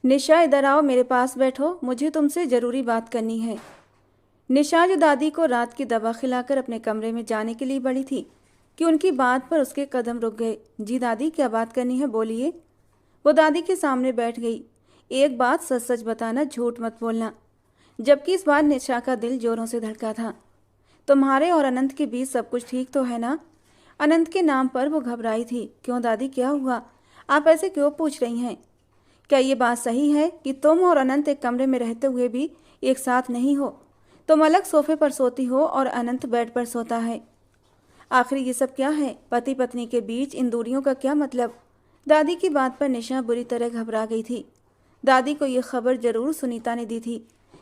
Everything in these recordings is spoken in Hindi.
निशा, इधर आओ, मेरे पास बैठो, मुझे तुमसे ज़रूरी बात करनी है। निशा, जो दादी को रात की दवा खिलाकर अपने कमरे में जाने के लिए बढ़ी थी, कि उनकी बात पर उसके कदम रुक गए। जी दादी, क्या बात करनी है, बोलिए। वो दादी के सामने बैठ गई। एक बात सच सच बताना, झूठ मत बोलना। जबकि इस बार निशा का दिल जोरों से धड़का था। तुम्हारे और अनंत के बीच सब कुछ ठीक तो है ना? अनंत के नाम पर वो घबराई थी। क्यों दादी, क्या हुआ? आप ऐसे क्यों पूछ रही हैं? क्या ये बात सही है कि तुम और अनंत एक कमरे में रहते हुए भी एक साथ नहीं हो? तुम अलग सोफे पर सोती हो और अनंत बेड पर सोता है। आखिर ये सब क्या है? पति पत्नी के बीच इन दूरियों का क्या मतलब? दादी की बात पर निशा बुरी तरह घबरा गई थी। दादी को ये खबर जरूर सुनीता ने दी थी,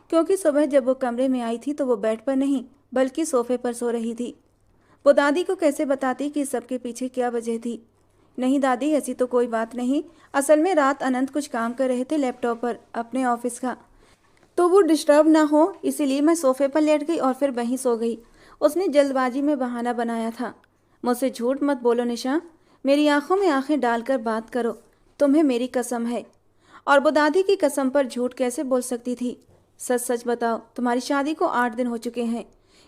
क्योंकि सुबह जब वो कमरे में आई थी तो वो बेड पर नहीं बल्कि सोफे पर सो रही थी। वो दादी को कैसे बताती कि इस सबके पीछे क्या वजह थी? नहीं दादी, ऐसी तो कोई बात नहीं। असल में रात अनंत कुछ काम कर रहे थे लैपटॉप पर अपने ऑफिस का, तो वो डिस्टर्ब ना हो इसीलिए मैं सोफे पर लेट गई और फिर वहीं सो गई। उसने जल्दबाजी में बहाना बनाया था। मुझसे झूठ मत बोलो निशा, मेरी आंखों में आंखें डालकर बात करो। तुम्हें मेरी कसम है। और वो दादी की कसम पर झूठ कैसे बोल सकती थी? सच सच बताओ, तुम्हारी शादी को 8 दिन हो चुके हैं।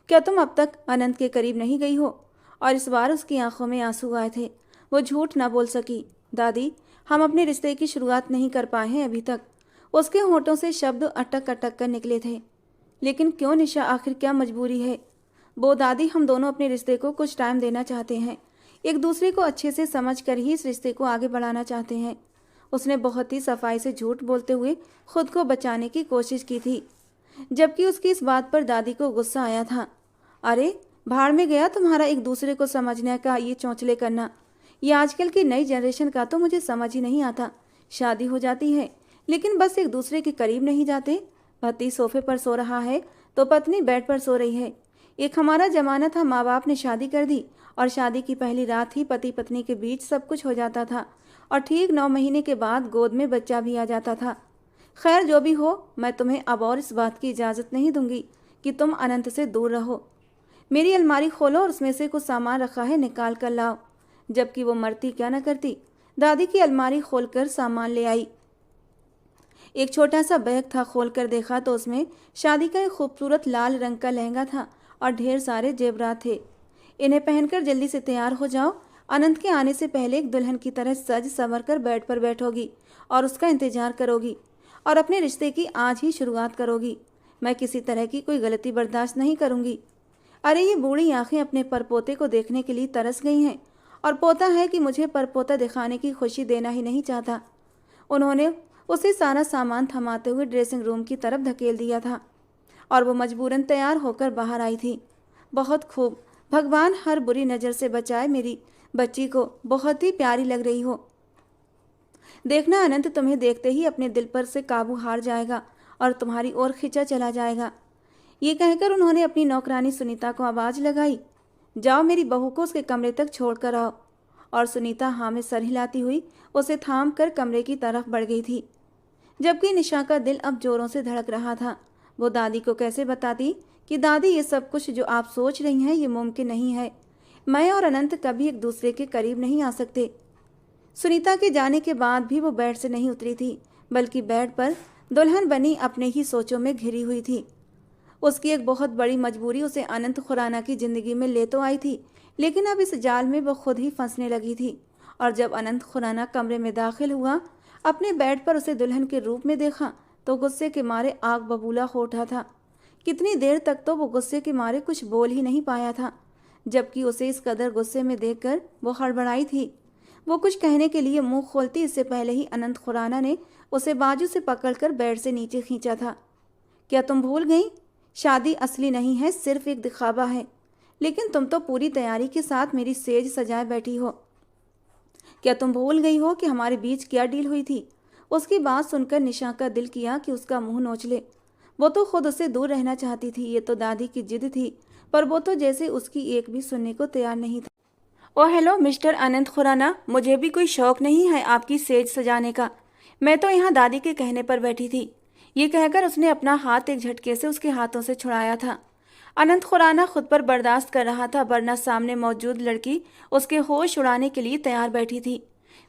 क्या तुम अब तक अनंत के करीब नहीं गई हो? और इस बार उसकी आंखों में आंसू आए थे। वो झूठ ना बोल सकी। दादी, हम अपने रिश्ते की शुरुआत नहीं कर पाए हैं अभी तक। उसके होठों से शब्द अटक अटक कर निकले थे। लेकिन क्यों निशा, आखिर क्या मजबूरी है? वो दादी, हम दोनों अपने रिश्ते को कुछ टाइम देना चाहते हैं। एक दूसरे को अच्छे से समझ कर ही इस रिश्ते को आगे बढ़ाना चाहते हैं। उसने बहुत ही सफाई से झूठ बोलते हुए खुद को बचाने की कोशिश की थी, जबकि उसकी इस बात पर दादी को गुस्सा आया था। अरे भाड़ में गया तुम्हारा एक दूसरे को समझने का ये चौंचले करना। ये आजकल की नई जनरेशन का तो मुझे समझ ही नहीं आता। शादी हो जाती है लेकिन बस एक दूसरे के करीब नहीं जाते। पति सोफे पर सो रहा है तो पत्नी बेड पर सो रही है। एक हमारा जमाना था, माँ बाप ने शादी कर दी और शादी की पहली रात ही पति पत्नी के बीच सब कुछ हो जाता था और ठीक 9 महीने के बाद गोद में बच्चा भी आ जाता था। खैर जो भी हो, मैं तुम्हें अब और इस बात की इजाज़त नहीं दूंगी कि तुम अनंत से दूर रहो। मेरी अलमारी खोलो और उसमें से कुछ सामान रखा है निकाल कर लाओ। जबकि वो मरती क्या न करती, दादी की अलमारी खोलकर सामान ले आई। एक छोटा सा बैग था। खोलकर देखा तो उसमें शादी का एक खूबसूरत लाल रंग का लहंगा था और ढेर सारे जेवरात थे। इन्हें पहनकर जल्दी से तैयार हो जाओ। अनंत के आने से पहले एक दुल्हन की तरह सज संवर कर बेड पर बैठोगी और उसका इंतजार करोगी और अपने रिश्ते की आज ही शुरुआत करोगी। मैं किसी तरह की कोई गलती बर्दाश्त नहीं करूंगी। अरे ये बूढ़ी आंखें अपने परपोते को देखने के लिए तरस गई हैं और पोता है कि मुझे परपोता दिखाने की खुशी देना ही नहीं चाहता। उन्होंने उसे सारा सामान थमाते हुए ड्रेसिंग रूम की तरफ धकेल दिया था और वो मजबूरन तैयार होकर बाहर आई थी। बहुत खूब, भगवान हर बुरी नज़र से बचाए मेरी बच्ची को, बहुत ही प्यारी लग रही हो। देखना अनंत तुम्हें देखते ही अपने दिल पर से काबू हार जाएगा और तुम्हारी ओर खिंचा चला जाएगा। ये कहकर उन्होंने अपनी नौकरानी सुनीता को आवाज़ लगाई, जाओ मेरी बहू को उसके कमरे तक छोड़ कर आओ। और सुनीता हाँ में सर हिलाती हुई उसे थाम कर कमरे की तरफ बढ़ गई थी। जबकि निशा का दिल अब जोरों से धड़क रहा था। वो दादी को कैसे बताती कि दादी, ये सब कुछ जो आप सोच रही हैं ये मुमकिन नहीं है। मैं और अनंत कभी एक दूसरे के करीब नहीं आ सकते। सुनीता के जाने के बाद भी वो बेड से नहीं उतरी थी, बल्कि बेड पर दुल्हन बनी अपने ही सोचों में घिरी हुई थी। उसकी एक बहुत बड़ी मजबूरी उसे अनंत खुराना की जिंदगी में ले तो आई थी, लेकिन अब इस जाल में वो खुद ही फंसने लगी थी। और जब अनंत खुराना कमरे में दाखिल हुआ, अपने बेड पर उसे दुल्हन के रूप में देखा तो गुस्से के मारे आग बबूला हो उठा था। कितनी देर तक तो वो गुस्से के मारे कुछ बोल ही नहीं पाया था, जबकि उसे इस कदर गुस्से में देखकर वो हड़बड़ाई थी। वो कुछ कहने के लिए मुंह खोलती इससे पहले ही अनंत खुराना ने उसे बाजू से पकड़कर बेड से नीचे खींचा था। क्या तुम भूल गई? शादी असली नहीं है, सिर्फ एक दिखावा है। लेकिन तुम तो पूरी तैयारी के साथ मेरी सेज सजाए बैठी हो। क्या तुम भूल गई हो कि हमारे बीच क्या डील हुई थी? उसकी बात सुनकर निशा का दिल किया कि उसका मुंह नोच ले। वो तो खुद उससे दूर रहना चाहती थी, ये तो दादी की जिद थी, पर वो तो जैसे उसकी एक भी सुनने को तैयार नहीं था। ओ हेलो मिस्टर अनंत खुराना, मुझे भी कोई शौक नहीं है आपकी सेज सजाने का। मैं तो यहाँ दादी के कहने पर बैठी थी। ये कहकर उसने अपना हाथ एक झटके से उसके हाथों से छुड़ाया था। अनंत खुराना खुद पर बर्दाश्त कर रहा था, वरना सामने मौजूद लड़की उसके होश उड़ाने के लिए तैयार बैठी थी।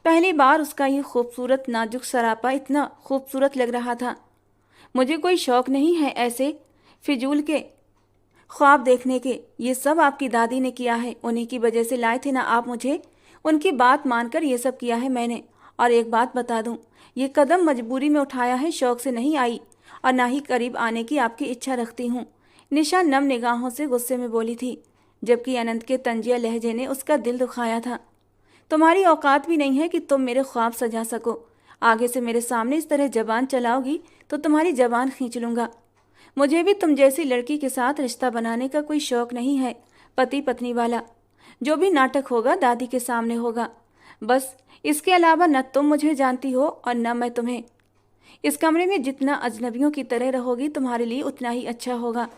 पहली बार उसका ये खूबसूरत नाजुक सरापा इतना खूबसूरत लग रहा था। मुझे कोई शौक नहीं है ऐसे फिजूल के ख्वाब देखने के। ये सब आपकी दादी ने किया है, उन्हीं की वजह से लाए थे ना आप मुझे। उनकी बात मानकर ये सब किया है मैंने। और एक बात बता दूं, ये कदम मजबूरी में उठाया है, शौक से नहीं आई, और ना ही करीब आने की आपकी इच्छा रखती हूँ। निशा नम निगाहों से गुस्से में बोली थी, जबकि अनंत के तंजिया लहजे ने उसका दिल दुखाया था। तुम्हारी औकात भी नहीं है कि तुम मेरे ख्वाब सजा सको। आगे से मेरे सामने इस तरह जबान चलाओगी तो तुम्हारी जबान खींच लूंगा। मुझे भी तुम जैसी लड़की के साथ रिश्ता बनाने का कोई शौक नहीं है, पति पत्नी वाला। जो भी नाटक होगा दादी के सामने होगा, बस। इसके अलावा न तुम मुझे जानती हो और न मैं तुम्हें। इस कमरे में जितना अजनबियों की तरह रहोगी तुम्हारे लिए उतना ही अच्छा होगा।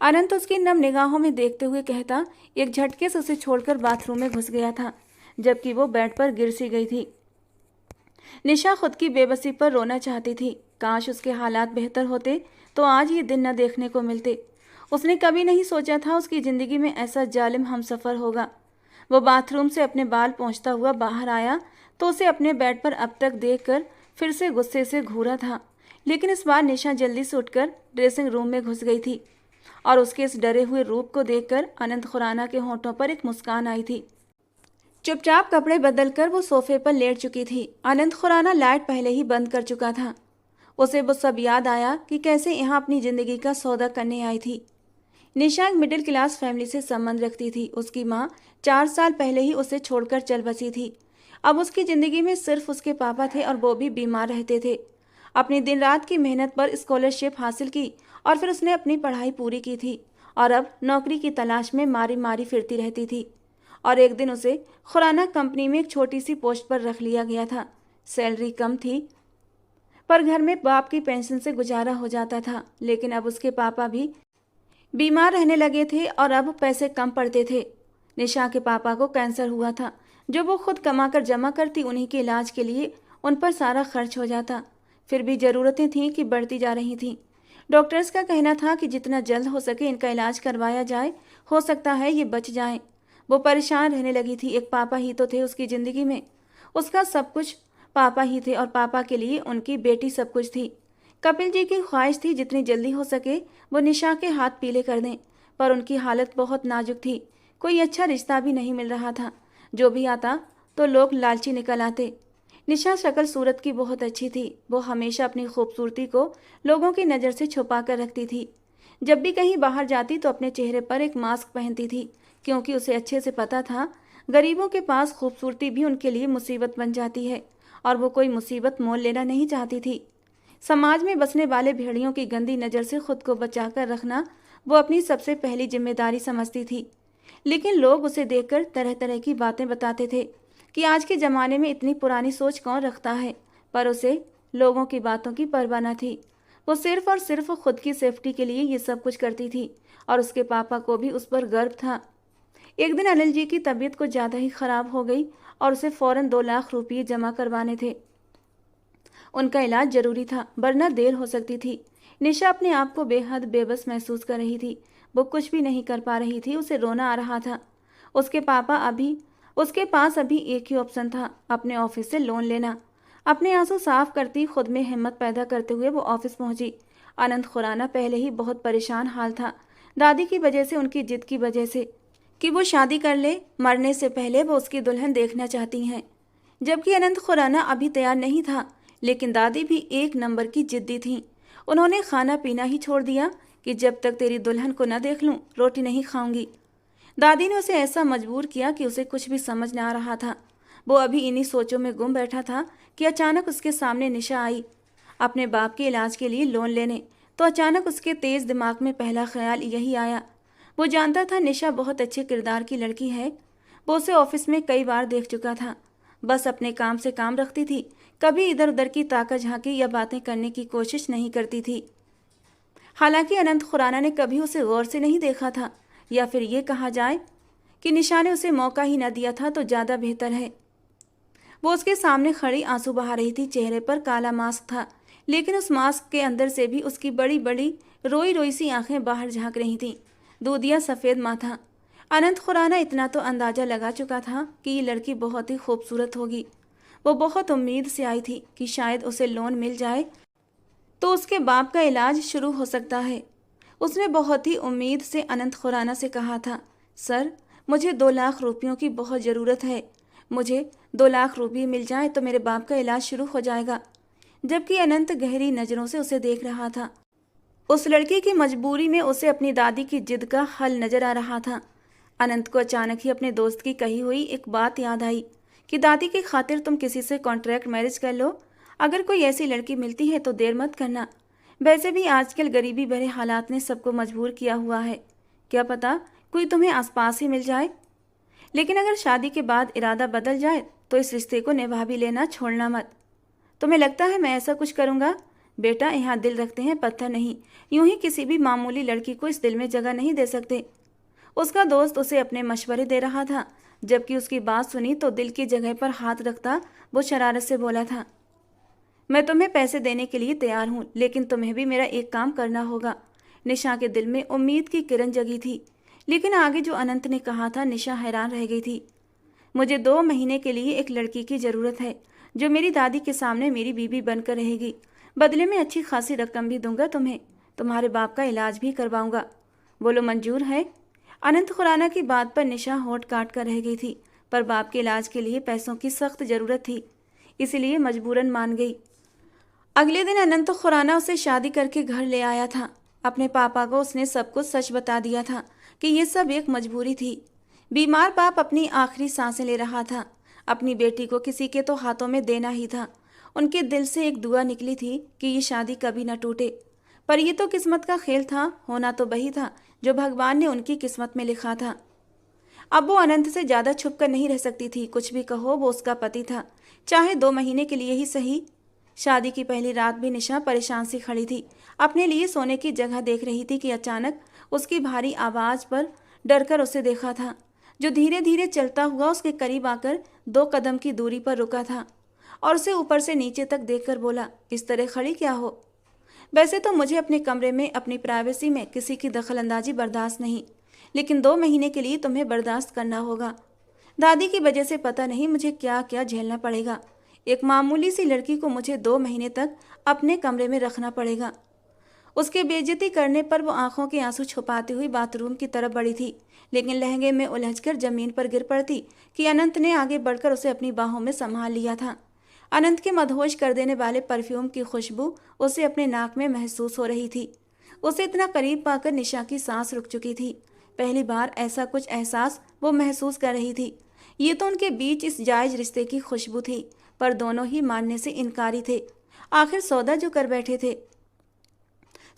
अनंत उसकी नम निगाहों में देखते हुए कहता एक झटके से उसे छोड़कर बाथरूम में घुस गया था, जबकि वो बेड पर गिर सी गई थी। निशा खुद की बेबसी पर रोना चाहती थी। काश उसके हालात बेहतर होते तो आज ये दिन न देखने को मिलते। उसने कभी नहीं सोचा था उसकी ज़िंदगी में ऐसा जालिम हमसफ़र होगा। वो बाथरूम से अपने बाल पोंछता हुआ बाहर आया तो उसे अपने बेड पर अब तक देखकर फिर से गुस्से से घूरा था। लेकिन इस बार निशा जल्दी से उठकर ड्रेसिंग रूम में घुस गई थी और उसके इस डरे हुए रूप को देखकर अनंत खुराना के होंठों पर एक मुस्कान आई थी। चुपचाप कपड़े बदलकर वो सोफे पर लेट चुकी थी। अनंत खुराना लाइट पहले ही बंद कर चुका था। उसे वो सब याद आया कि कैसे यहाँ अपनी ज़िंदगी का सौदा करने आई थी। निशा एक मिडिल क्लास फैमिली से संबंध रखती थी। उसकी माँ 4 साल पहले ही उसे छोड़कर चल बसी थी। अब उसकी ज़िंदगी में सिर्फ उसके पापा थे और वो भी बीमार रहते थे। अपनी दिन रात की मेहनत पर स्कॉलरशिप हासिल की और फिर उसने अपनी पढ़ाई पूरी की थी और अब नौकरी की तलाश में मारी मारी फिरती रहती थी। और एक दिन उसे खुराना कंपनी में एक छोटी सी पोस्ट पर रख लिया गया था। सैलरी कम थी पर घर में बाप की पेंशन से गुजारा हो जाता था। लेकिन अब उसके पापा भी बीमार रहने लगे थे और अब पैसे कम पड़ते थे। निशा के पापा को कैंसर हुआ था। जो वो खुद कमाकर जमा करती उन्हीं के इलाज के लिए उन पर सारा खर्च हो जाता। फिर भी ज़रूरतें थीं कि बढ़ती जा रही थीं। डॉक्टर्स का कहना था कि जितना जल्द हो सके इनका इलाज करवाया जाए, हो सकता है ये बच जाएं। वो परेशान रहने लगी थी। एक पापा ही तो थे उसकी ज़िंदगी में। उसका सब कुछ पापा ही थे और पापा के लिए उनकी बेटी सब कुछ थी। कपिल जी की ख्वाहिश थी जितनी जल्दी हो सके वो निशा के हाथ पीले कर दें, पर उनकी हालत बहुत नाजुक थी। कोई अच्छा रिश्ता भी नहीं मिल रहा था। जो भी आता तो लोग लालची निकल आते। निशा शक्ल सूरत की बहुत अच्छी थी। वो हमेशा अपनी खूबसूरती को लोगों की नज़र से छुपा कर रखती थी। जब भी कहीं बाहर जाती तो अपने चेहरे पर एक मास्क पहनती थी, क्योंकि उसे अच्छे से पता था गरीबों के पास खूबसूरती भी उनके लिए मुसीबत बन जाती है और वो कोई मुसीबत मोल लेना नहीं चाहती थी। समाज में बसने वाले भेड़ियों की गंदी नज़र से खुद को बचाकर रखना वो अपनी सबसे पहली जिम्मेदारी समझती थी। लेकिन लोग उसे देखकर तरह तरह की बातें बताते थे कि आज के ज़माने में इतनी पुरानी सोच कौन रखता है, पर उसे लोगों की बातों की परवाह न थी। वो सिर्फ और सिर्फ खुद की सेफ्टी के लिए ये सब कुछ करती थी और उसके पापा को भी उस पर गर्व था। एक दिन अनिल जी की तबीयत कुछ ज़्यादा ही ख़राब हो गई और उसे फ़ौरन 2 लाख रुपये जमा करवाने थे। उनका इलाज ज़रूरी था, वरना देर हो सकती थी। निशा अपने आप को बेहद बेबस महसूस कर रही थी। वो कुछ भी नहीं कर पा रही थी। उसे रोना आ रहा था। उसके पास अभी एक ही ऑप्शन था, अपने ऑफिस से लोन लेना। अपने आंसू साफ करती खुद में हिम्मत पैदा करते हुए वो ऑफिस पहुंची। अनंत खुराना पहले ही बहुत परेशान हाल था, दादी की वजह से, उनकी जिद की वजह से कि वो शादी कर ले। मरने से पहले वो उसकी दुल्हन देखना चाहती हैं। जबकि अनंत खुराना अभी तैयार नहीं था, लेकिन दादी भी एक नंबर की जिद्दी थी। उन्होंने खाना पीना ही छोड़ दिया कि जब तक तेरी दुल्हन को न देख लूं रोटी नहीं खाऊंगी। दादी ने उसे ऐसा मजबूर किया कि उसे कुछ भी समझ न आ रहा था। वो अभी इन्हीं सोचों में गुम बैठा था कि अचानक उसके सामने निशा आई, अपने बाप के इलाज के लिए लोन लेने। तो अचानक उसके तेज दिमाग में पहला ख्याल यही आया। वो जानता था निशा बहुत अच्छे किरदार की लड़की है। वो उसे ऑफिस में कई बार देख चुका था। बस अपने काम से काम रखती थी, कभी इधर उधर की ताका झांकी या बातें करने की कोशिश नहीं करती थी। हालांकि अनंत खुराना ने कभी उसे गौर से नहीं देखा था, या फिर ये कहा जाए कि निशा ने उसे मौका ही न दिया था तो ज़्यादा बेहतर है। वो उसके सामने खड़ी आंसू बहा रही थी। चेहरे पर काला मास्क था, लेकिन उस मास्क के अंदर से भी उसकी बड़ी बड़ी रोई रोई सी आंखें बाहर झांक रही थीं। दूधिया सफ़ेद माथा। अनंत खुराना इतना तो अंदाज़ा लगा चुका था कि ये लड़की बहुत ही खूबसूरत होगी। वो बहुत उम्मीद से आई थी कि शायद उसे लोन मिल जाए तो उसके बाप का इलाज शुरू हो सकता है। उसने बहुत ही उम्मीद से अनंत खुराना से कहा था, सर मुझे 2 लाख रुपयों की बहुत ज़रूरत है। मुझे 2 लाख रुपये मिल जाए तो मेरे बाप का इलाज शुरू हो जाएगा। जबकि अनंत गहरी नज़रों से उसे देख रहा था। उस लड़की की मजबूरी में उसे अपनी दादी की जिद का हल नजर आ रहा था। अनंत को अचानक ही अपने दोस्त की कही हुई एक बात याद आई कि दादी की खातिर तुम किसी से कॉन्ट्रैक्ट मैरिज कर लो। अगर कोई ऐसी लड़की मिलती है तो देर मत करना। वैसे भी आजकल गरीबी भरे हालात ने सबको मजबूर किया हुआ है। क्या पता कोई तुम्हें आसपास ही मिल जाए। लेकिन अगर शादी के बाद इरादा बदल जाए तो इस रिश्ते को निभा भी लेना, छोड़ना मत। तुम्हें लगता है मैं ऐसा कुछ करूँगा? बेटा, यहाँ दिल रखते हैं, पत्थर नहीं। यूं ही किसी भी मामूली लड़की को इस दिल में जगह नहीं दे सकते। उसका दोस्त उसे अपने मशवरे दे रहा था। जबकि उसकी बात सुनी तो दिल की जगह पर हाथ रखता वो शरारत से बोला था, मैं तुम्हें पैसे देने के लिए तैयार हूँ, लेकिन तुम्हें भी मेरा एक काम करना होगा। निशा के दिल में उम्मीद की किरण जगी थी, लेकिन आगे जो अनंत ने कहा था निशा हैरान रह गई थी। मुझे 2 महीने के लिए एक लड़की की ज़रूरत है जो मेरी दादी के सामने मेरी बीवी बनकर रहेगी। बदले में अच्छी खासी रकम भी दूंगा तुम्हें। तुम्हारे बाप का इलाज भी करवाऊंगा। बोलो मंजूर है? अनंत खुराना की बात पर निशा होठ काट कर रह गई थी, पर बाप के इलाज के लिए पैसों की सख्त ज़रूरत थी, इसीलिए मजबूरन मान गई। अगले दिन अनंत खुराना उसे शादी करके घर ले आया था। अपने पापा को उसने सब कुछ सच बता दिया था कि ये सब एक मजबूरी थी। बीमार बाप अपनी आखिरी सांसें ले रहा था। अपनी बेटी को किसी के तो हाथों में देना ही था। उनके दिल से एक दुआ निकली थी कि ये शादी कभी न टूटे। पर यह तो किस्मत का खेल था, होना तो वही था जो भगवान ने उनकी किस्मत में लिखा था। अब वो अनंत से ज़्यादा छुप कर नहीं रह सकती थी। कुछ भी कहो, वो उसका पति था, चाहे 2 महीने के लिए ही सही। शादी की पहली रात भी निशा परेशान सी खड़ी थी। अपने लिए सोने की जगह देख रही थी कि अचानक उसकी भारी आवाज़ पर डरकर उसे देखा था, जो धीरे धीरे चलता हुआ उसके करीब आकर 2 कदम की दूरी पर रुका था और उसे ऊपर से नीचे तक देखकर बोला, इस तरह खड़ी क्या हो? वैसे तो मुझे अपने कमरे में अपनी प्राइवेसी में किसी की दखलंदाजी बर्दाश्त नहीं, लेकिन 2 महीने के लिए तुम्हें बर्दाश्त करना होगा। दादी की वजह से पता नहीं मुझे क्या क्या झेलना पड़ेगा। एक मामूली सी लड़की को मुझे 2 महीने तक अपने कमरे में रखना पड़ेगा। उसके बेइज्जती करने पर वो आंखों के आंसू छुपाती हुई बाथरूम की तरफ बढ़ी थी, लेकिन लहंगे में उलझकर जमीन पर गिर पड़ती कि अनंत ने आगे बढ़कर उसे अपनी बाहों में संभाल लिया था। अनंत के मदहोश कर देने वाले परफ्यूम की खुशबू उसे अपने नाक में महसूस हो रही थी। उसे इतना करीब पाकर निशा की सांस रुक चुकी थी। पहली बार ऐसा कुछ एहसास वो महसूस कर रही थी। ये तो उनके बीच इस जायज रिश्ते की खुशबू थी, पर दोनों ही मानने से इनकारी थे। आखिर सौदा जो कर बैठे थे।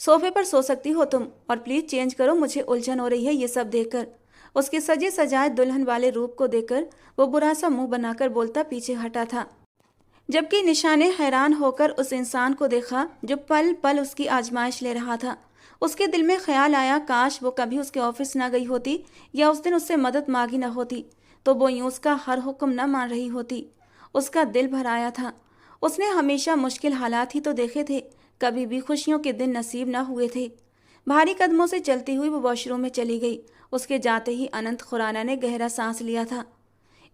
सोफे पर सो सकती हो तुम, और प्लीज चेंज करो, मुझे उलझन हो रही है ये सब देखकर। उसके सजे सजाए दुल्हन वाले रूप को देखकर वो बुरा सा मुंह बनाकर बोलता पीछे हटा था। जबकि निशा ने हैरान होकर उस इंसान को देखा जो पल पल उसकी आजमाइश ले रहा था। उसके दिल में ख्याल आया, काश वो कभी उसके ऑफिस ना गई होती या उस दिन उससे मदद मांगी ना होती, तो वो यूं उसका हर हुक्म न मान रही होती। उसका दिल भर आया था। उसने हमेशा मुश्किल हालात ही तो देखे थे, कभी भी खुशियों के दिन नसीब न हुए थे। भारी कदमों से चलती हुई वो वॉशरूम में चली गई। उसके जाते ही अनंत खुराना ने गहरा सांस लिया था।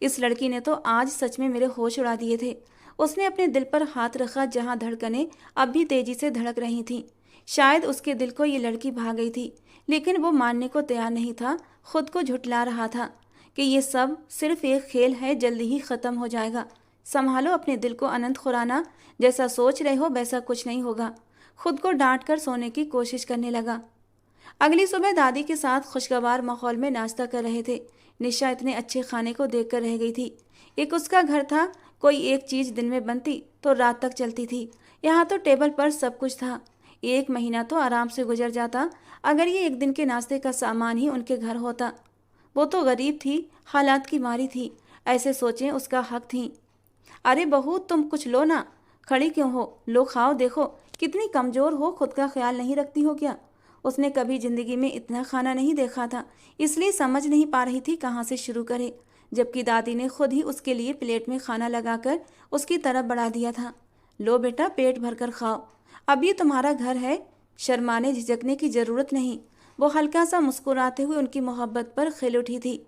इस लड़की ने तो आज सच में मेरे होश उड़ा दिए थे। उसने अपने दिल पर हाथ रखा जहां धड़कनें अब भी तेजी से धड़क रही थीं। शायद उसके दिल को ये लड़की भा गई थी, लेकिन वो मानने को तैयार नहीं था। खुद को झुठला रहा था कि ये सब सिर्फ एक खेल है, जल्दी ही ख़त्म हो जाएगा। संभालो अपने दिल को अनंत खुराना, जैसा सोच रहे हो वैसा कुछ नहीं होगा। खुद को डांट कर सोने की कोशिश करने लगा। अगली सुबह दादी के साथ खुशगवार माहौल में नाश्ता कर रहे थे। निशा इतने अच्छे खाने को देखकर रह गई थी। एक उसका घर था, कोई एक चीज़ दिन में बनती तो रात तक चलती थी। यहाँ तो टेबल पर सब कुछ था। 1 महीना तो आराम से गुजर जाता अगर ये एक दिन के नाश्ते का सामान ही उनके घर होता। वो तो गरीब थी, हालात की मारी थी, ऐसे सोचें उसका हक थी। अरे बहू, तुम कुछ लो ना, खड़ी क्यों हो? लो खाओ, देखो कितनी कमज़ोर हो, खुद का ख्याल नहीं रखती हो क्या? उसने कभी ज़िंदगी में इतना खाना नहीं देखा था, इसलिए समझ नहीं पा रही थी कहाँ से शुरू करे। जबकि दादी ने खुद ही उसके लिए प्लेट में खाना लगाकर उसकी तरफ बढ़ा दिया था। लो बेटा, पेट भरकर खाओ, अब ये तुम्हारा घर है, शर्माने झिझकने की ज़रूरत नहीं। वो हल्का सा मुस्कुराते हुए उनकी मोहब्बत पर खिल उठी थी।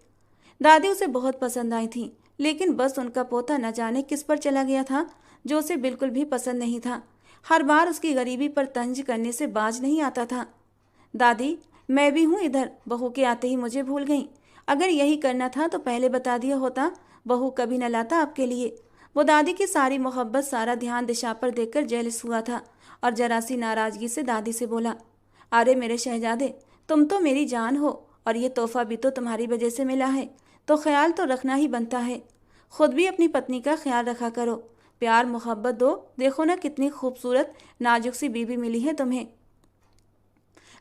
दादी उसे बहुत पसंद आई थी, लेकिन बस उनका पोता न जाने किस पर चला गया था, जो उसे बिल्कुल भी पसंद नहीं था। हर बार उसकी गरीबी पर तंज करने से बाज नहीं आता था। दादी, मैं भी हूँ इधर, बहू के आते ही मुझे भूल गई। अगर यही करना था तो पहले बता दिया होता, बहू कभी न लाता आपके लिए। वो दादी की सारी मोहब्बत, सारा ध्यान दिशा पर देखकर जेलस हुआ था और जरा सी नाराजगी से दादी से बोला, अरे मेरे शहजादे, तुम तो मेरी जान हो और ये तोहफा भी तो तुम्हारी वजह से मिला है, तो ख्याल तो रखना ही बनता है। खुद भी अपनी पत्नी का ख्याल रखा करो, प्यार मोहब्बत दो। देखो ना कितनी खूबसूरत नाजुक सी बीवी मिली है तुम्हें।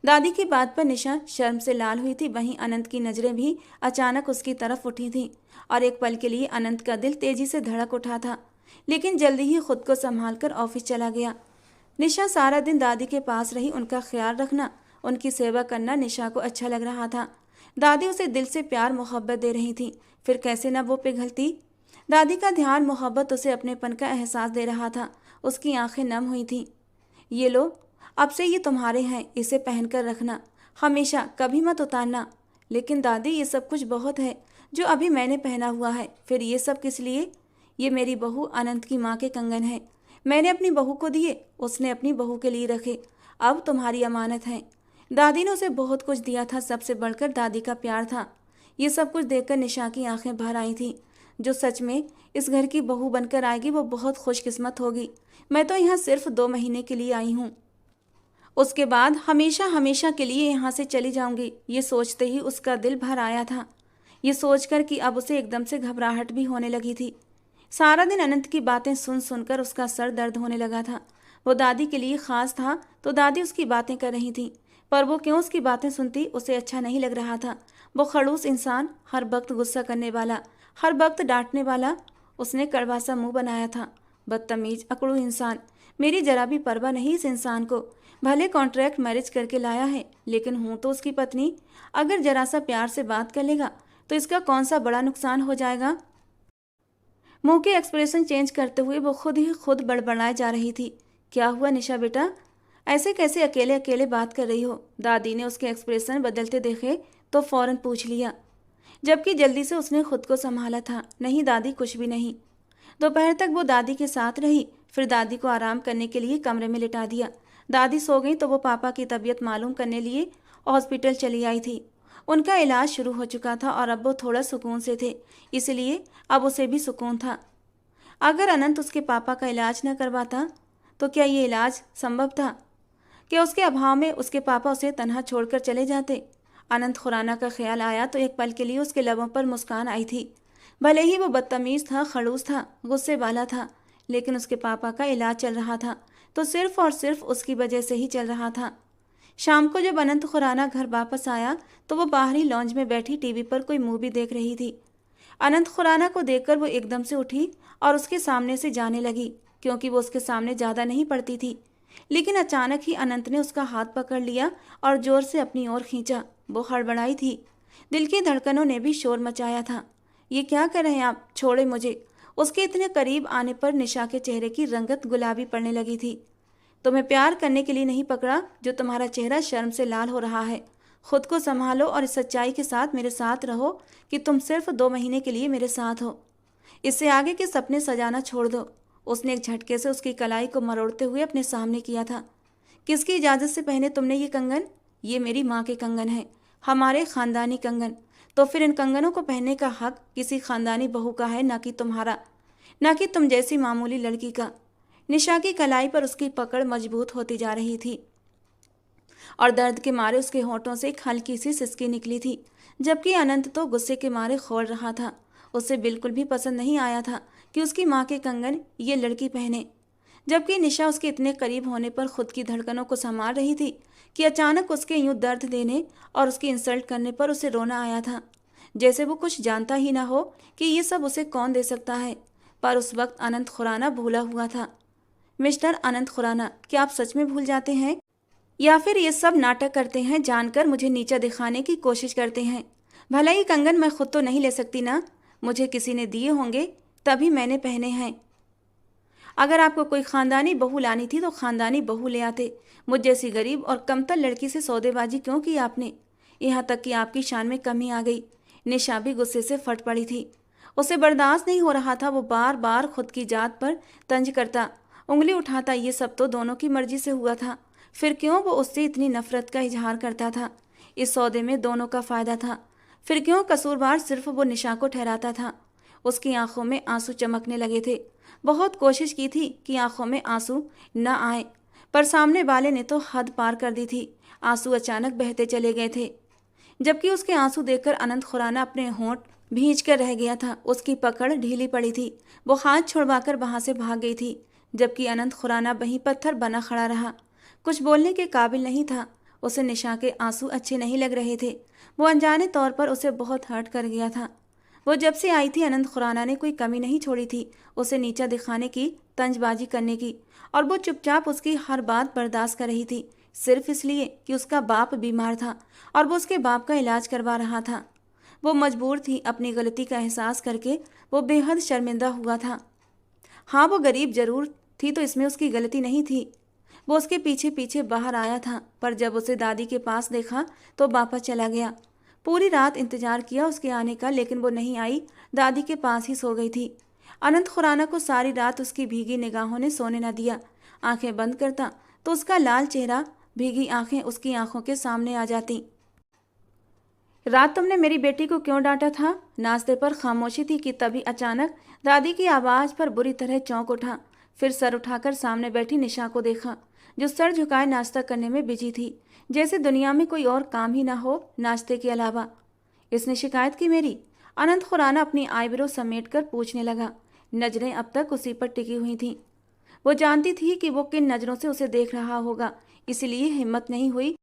दादी की बात पर निशा शर्म से लाल हुई थी। वहीं अनंत की नजरें भी अचानक उसकी तरफ उठी थीं और एक पल के लिए अनंत का दिल तेजी से धड़क उठा था, लेकिन जल्दी ही खुद को संभालकर ऑफिस चला गया। निशा सारा दिन दादी के पास रही। उनका ख्याल रखना, उनकी सेवा करना निशा को अच्छा लग रहा था। दादी उसे दिल से प्यार मोहब्बत दे रही थी, फिर कैसे न वो पिघलती। दादी का ध्यान मोहब्बत उसे अपनेपन का एहसास दे रहा था। उसकी आंखें नम हुई थीं। ये लो, अब से ये तुम्हारे हैं, इसे पहनकर रखना, हमेशा, कभी मत उतारना। लेकिन दादी, ये सब कुछ बहुत है जो अभी मैंने पहना हुआ है, फिर ये सब किस लिए? ये मेरी बहू अनंत की माँ के कंगन है, मैंने अपनी बहू को दिए, उसने अपनी बहू के लिए रखे, अब तुम्हारी अमानत है। दादी ने उसे बहुत कुछ दिया था, सबसे बढ़कर दादी का प्यार था। ये सब कुछ देखकर निशा की आंखें भर आई थीं। जो सच में इस घर की बहू बनकर आएगी वो बहुत खुशकिस्मत होगी। मैं तो यहाँ सिर्फ 2 महीने के लिए आई हूँ, उसके बाद हमेशा हमेशा के लिए यहाँ से चली जाऊंगी। ये सोचते ही उसका दिल भर आया था, ये सोचकर कि अब उसे एकदम से घबराहट भी होने लगी थी। सारा दिन अनंत की बातें सुन सुनकर उसका सर दर्द होने लगा था। वो दादी के लिए खास था तो दादी उसकी बातें कर रही थी, पर वो क्यों उसकी बातें सुनती, उसे अच्छा नहीं लग रहा था। वो खड़ूस इंसान, हर वक्त गुस्सा करने वाला, हर वक्त डांटने वाला, उसने कड़वा सा मुंह बनाया था। बदतमीज, अकड़ू इंसान, मेरी जरा भी परवाह नहीं इस इंसान को। भले कॉन्ट्रैक्ट मैरिज करके लाया है, लेकिन हूँ तो उसकी पत्नी। अगर जरा सा प्यार से बात कर लेगा तो इसका कौन सा बड़ा नुकसान हो जाएगा। मुंह के एक्सप्रेशन चेंज करते हुए वो खुद ही खुद बड़बड़ाए जा रही थी। क्या हुआ निशा बेटा, ऐसे कैसे अकेले अकेले बात कर रही हो? दादी ने उसके एक्सप्रेशन बदलते देखे तो फौरन पूछ लिया, जबकि जल्दी से उसने खुद को संभाला था। नहीं दादी, कुछ भी नहीं। दोपहर तक वो दादी के साथ रही, फिर दादी को आराम करने के लिए कमरे में लिटा दिया। दादी सो गई तो वो पापा की तबीयत मालूम करने लिए हॉस्पिटल चली आई थी। उनका इलाज शुरू हो चुका था और अब वो थोड़ा सुकून से थे, इसलिए अब उसे भी सुकून था। अगर अनंत उसके पापा का इलाज न करवाता तो क्या ये इलाज संभव था? क्या उसके अभाव में उसके पापा उसे तन्हा छोड़कर चले जाते? अनंत खुराना का ख्याल आया तो एक पल के लिए उसके लबों पर मुस्कान आई थी। भले ही वो बदतमीज था, खड़ूस था, गुस्से वाला था, लेकिन उसके पापा का इलाज चल रहा था तो सिर्फ और सिर्फ उसकी वजह से ही चल रहा था। शाम को जब अनंत खुराना घर वापस आया तो वो बाहरी लॉन्ज में बैठी टीवी पर कोई मूवी देख रही थी। अनंत खुराना को देखकर वो एकदम से उठी और उसके सामने से जाने लगी, क्योंकि वो उसके सामने ज़्यादा नहीं पड़ती थी। लेकिन अचानक ही अनंत ने उसका हाथ पकड़ लिया और जोर से अपनी ओर खींचा। वो हड़बड़ाई थी, दिल की धड़कनों ने भी शोर मचाया था। ये क्या कर रहे हैं आप, छोड़े मुझे। उसके इतने करीब आने पर निशा के चेहरे की रंगत गुलाबी पड़ने लगी थी। तुम्हें प्यार करने के लिए नहीं पकड़ा जो तुम्हारा चेहरा शर्म से लाल हो रहा है। खुद को संभालो और इस सच्चाई के साथ मेरे साथ रहो कि तुम सिर्फ 2 महीने के लिए मेरे साथ हो। इससे आगे के सपने सजाना छोड़ दो। उसने एक झटके से उसकी कलाई को मरोड़ते हुए अपने सामने किया था। किसकी इजाज़त से पहने तुमने ये कंगन? ये मेरी माँ के कंगन है, हमारे खानदानी कंगन। तो फिर इन कंगनों को पहनने का हक किसी खानदानी बहू का है, ना कि तुम्हारा, ना कि तुम जैसी मामूली लड़की का। निशा की कलाई पर उसकी पकड़ मजबूत होती जा रही थी और दर्द के मारे उसके होंठों से एक हल्की सी सिसकी निकली थी, जबकि अनंत तो गुस्से के मारे खोल रहा था। उसे बिल्कुल भी पसंद नहीं आया था कि उसकी माँ के कंगन ये लड़की पहने, जबकि निशा उसके इतने करीब होने पर खुद की धड़कनों को संभाल रही थी कि अचानक उसके यूं दर्द देने और उसकी इंसल्ट करने पर उसे रोना आया था, जैसे वो कुछ जानता ही ना हो कि ये सब उसे कौन दे सकता है। पर उस वक्त अनंत खुराना भूला हुआ था। मिस्टर अनंत खुराना, क्या आप सच में भूल जाते हैं या फिर ये सब नाटक करते हैं, जानकर मुझे नीचा दिखाने की कोशिश करते हैं? भला ये कंगन मैं खुद तो नहीं ले सकती ना, मुझे किसी ने दिए होंगे तभी मैंने पहने हैं। अगर आपको कोई खानदानी बहू लानी थी तो खानदानी बहू ले आते। मुझ जैसी गरीब और कमतर लड़की से सौदेबाजी क्यों की आपने? यहाँ तक कि आपकी शान में कमी आ गई। निशा भी गुस्से से फट पड़ी थी। उसे बर्दाश्त नहीं हो रहा था। वो बार बार खुद की जात पर तंज करता, उंगली उठाता। ये सब तो दोनों की मर्जी से हुआ था, फिर क्यों वो उससे इतनी नफरत का इजहार करता था? इस सौदे में दोनों का फायदा था, फिर क्यों कसूरवार सिर्फ वो निशा को ठहराता था? उसकी आंखों में आंसू चमकने लगे थे। बहुत कोशिश की थी कि आंखों में आंसू न आए, पर सामने वाले ने तो हद पार कर दी थी। आंसू अचानक बहते चले गए थे, जबकि उसके आंसू देखकर अनंत खुराना अपने होंठ भींच कर रह गया था। उसकी पकड़ ढीली पड़ी थी, वो हाथ छुड़वाकर वहां से भाग गई थी, जबकि अनंत खुराना वहीं पत्थर बना खड़ा रहा, कुछ बोलने के काबिल नहीं था। उसे निशा के आंसू अच्छे नहीं लग रहे थे। वो अनजाने तौर पर उसे बहुत हर्ट कर गया था। वो जब से आई थी अनंत खुराना ने कोई कमी नहीं छोड़ी थी उसे नीचा दिखाने की, तंजबाजी करने की, और वो चुपचाप उसकी हर बात बर्दाश्त कर रही थी, सिर्फ इसलिए कि उसका बाप बीमार था और वो उसके बाप का इलाज करवा रहा था। वो मजबूर थी। अपनी गलती का एहसास करके वो बेहद शर्मिंदा हुआ था। हाँ, वो गरीब जरूर थी तो इसमें उसकी गलती नहीं थी। वो उसके पीछे पीछे बाहर आया था, पर जब उसे दादी के पास देखा तो वापस चला गया। पूरी रात इंतजार किया उसके आने का, लेकिन वो नहीं आई, दादी के पास ही सो गई थी। अनंत खुराना को सारी रात उसकी भीगी निगाहों ने सोने न दिया। आंखें बंद करता तो उसका लाल चेहरा, भीगी आंखें उसकी आंखों के सामने आ जाती। रात तुमने मेरी बेटी को क्यों डांटा था? नाश्ते पर खामोशी थी कि तभी अचानक दादी की आवाज पर बुरी तरह चौंक उठा। फिर सर उठाकर सामने बैठी निशा को देखा, जो सर झुकाए नाश्ता करने में बिजी थी, जैसे दुनिया में कोई और काम ही ना हो नाश्ते के अलावा। इसने शिकायत की मेरी? अनंत खुराना अपनी आईब्रो समेट कर पूछने लगा। नजरें अब तक उसी पर टिकी हुई थीं। वो जानती थी कि वो किन नजरों से उसे देख रहा होगा, इसलिए हिम्मत नहीं हुई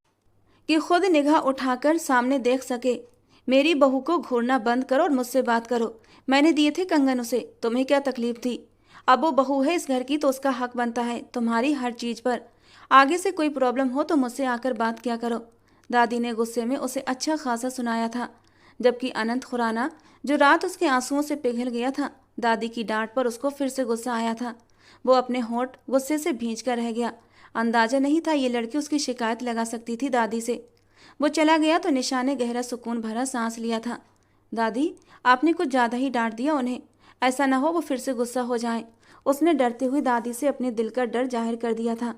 कि खुद निगाह उठाकर सामने देख सके। मेरी बहू को घूरना बंद करो और मुझसे बात करो। मैंने दिए थे कंगन उसे, तुम्हें क्या तकलीफ थी? अब वो बहू है इस घर की तो उसका हक बनता है तुम्हारी हर चीज पर। आगे से कोई प्रॉब्लम हो तो मुझसे आकर बात किया करो। दादी ने गुस्से में उसे अच्छा खासा सुनाया था, जबकि अनंत खुराना, जो रात उसके आंसुओं से पिघल गया था, दादी की डांट पर उसको फिर से गुस्सा आया था। वो अपने होंठ गुस्से से भींच कर रह गया। अंदाजा नहीं था ये लड़की उसकी शिकायत लगा सकती थी दादी से। वो चला गया तो निशा ने गहरा सुकून भरा सांस लिया था। दादी, आपने कुछ ज़्यादा ही डांट दिया उन्हें, ऐसा ना हो वो फिर से गुस्सा हो जाए। उसने डरते हुए दादी से अपने दिल का डर जाहिर कर दिया था।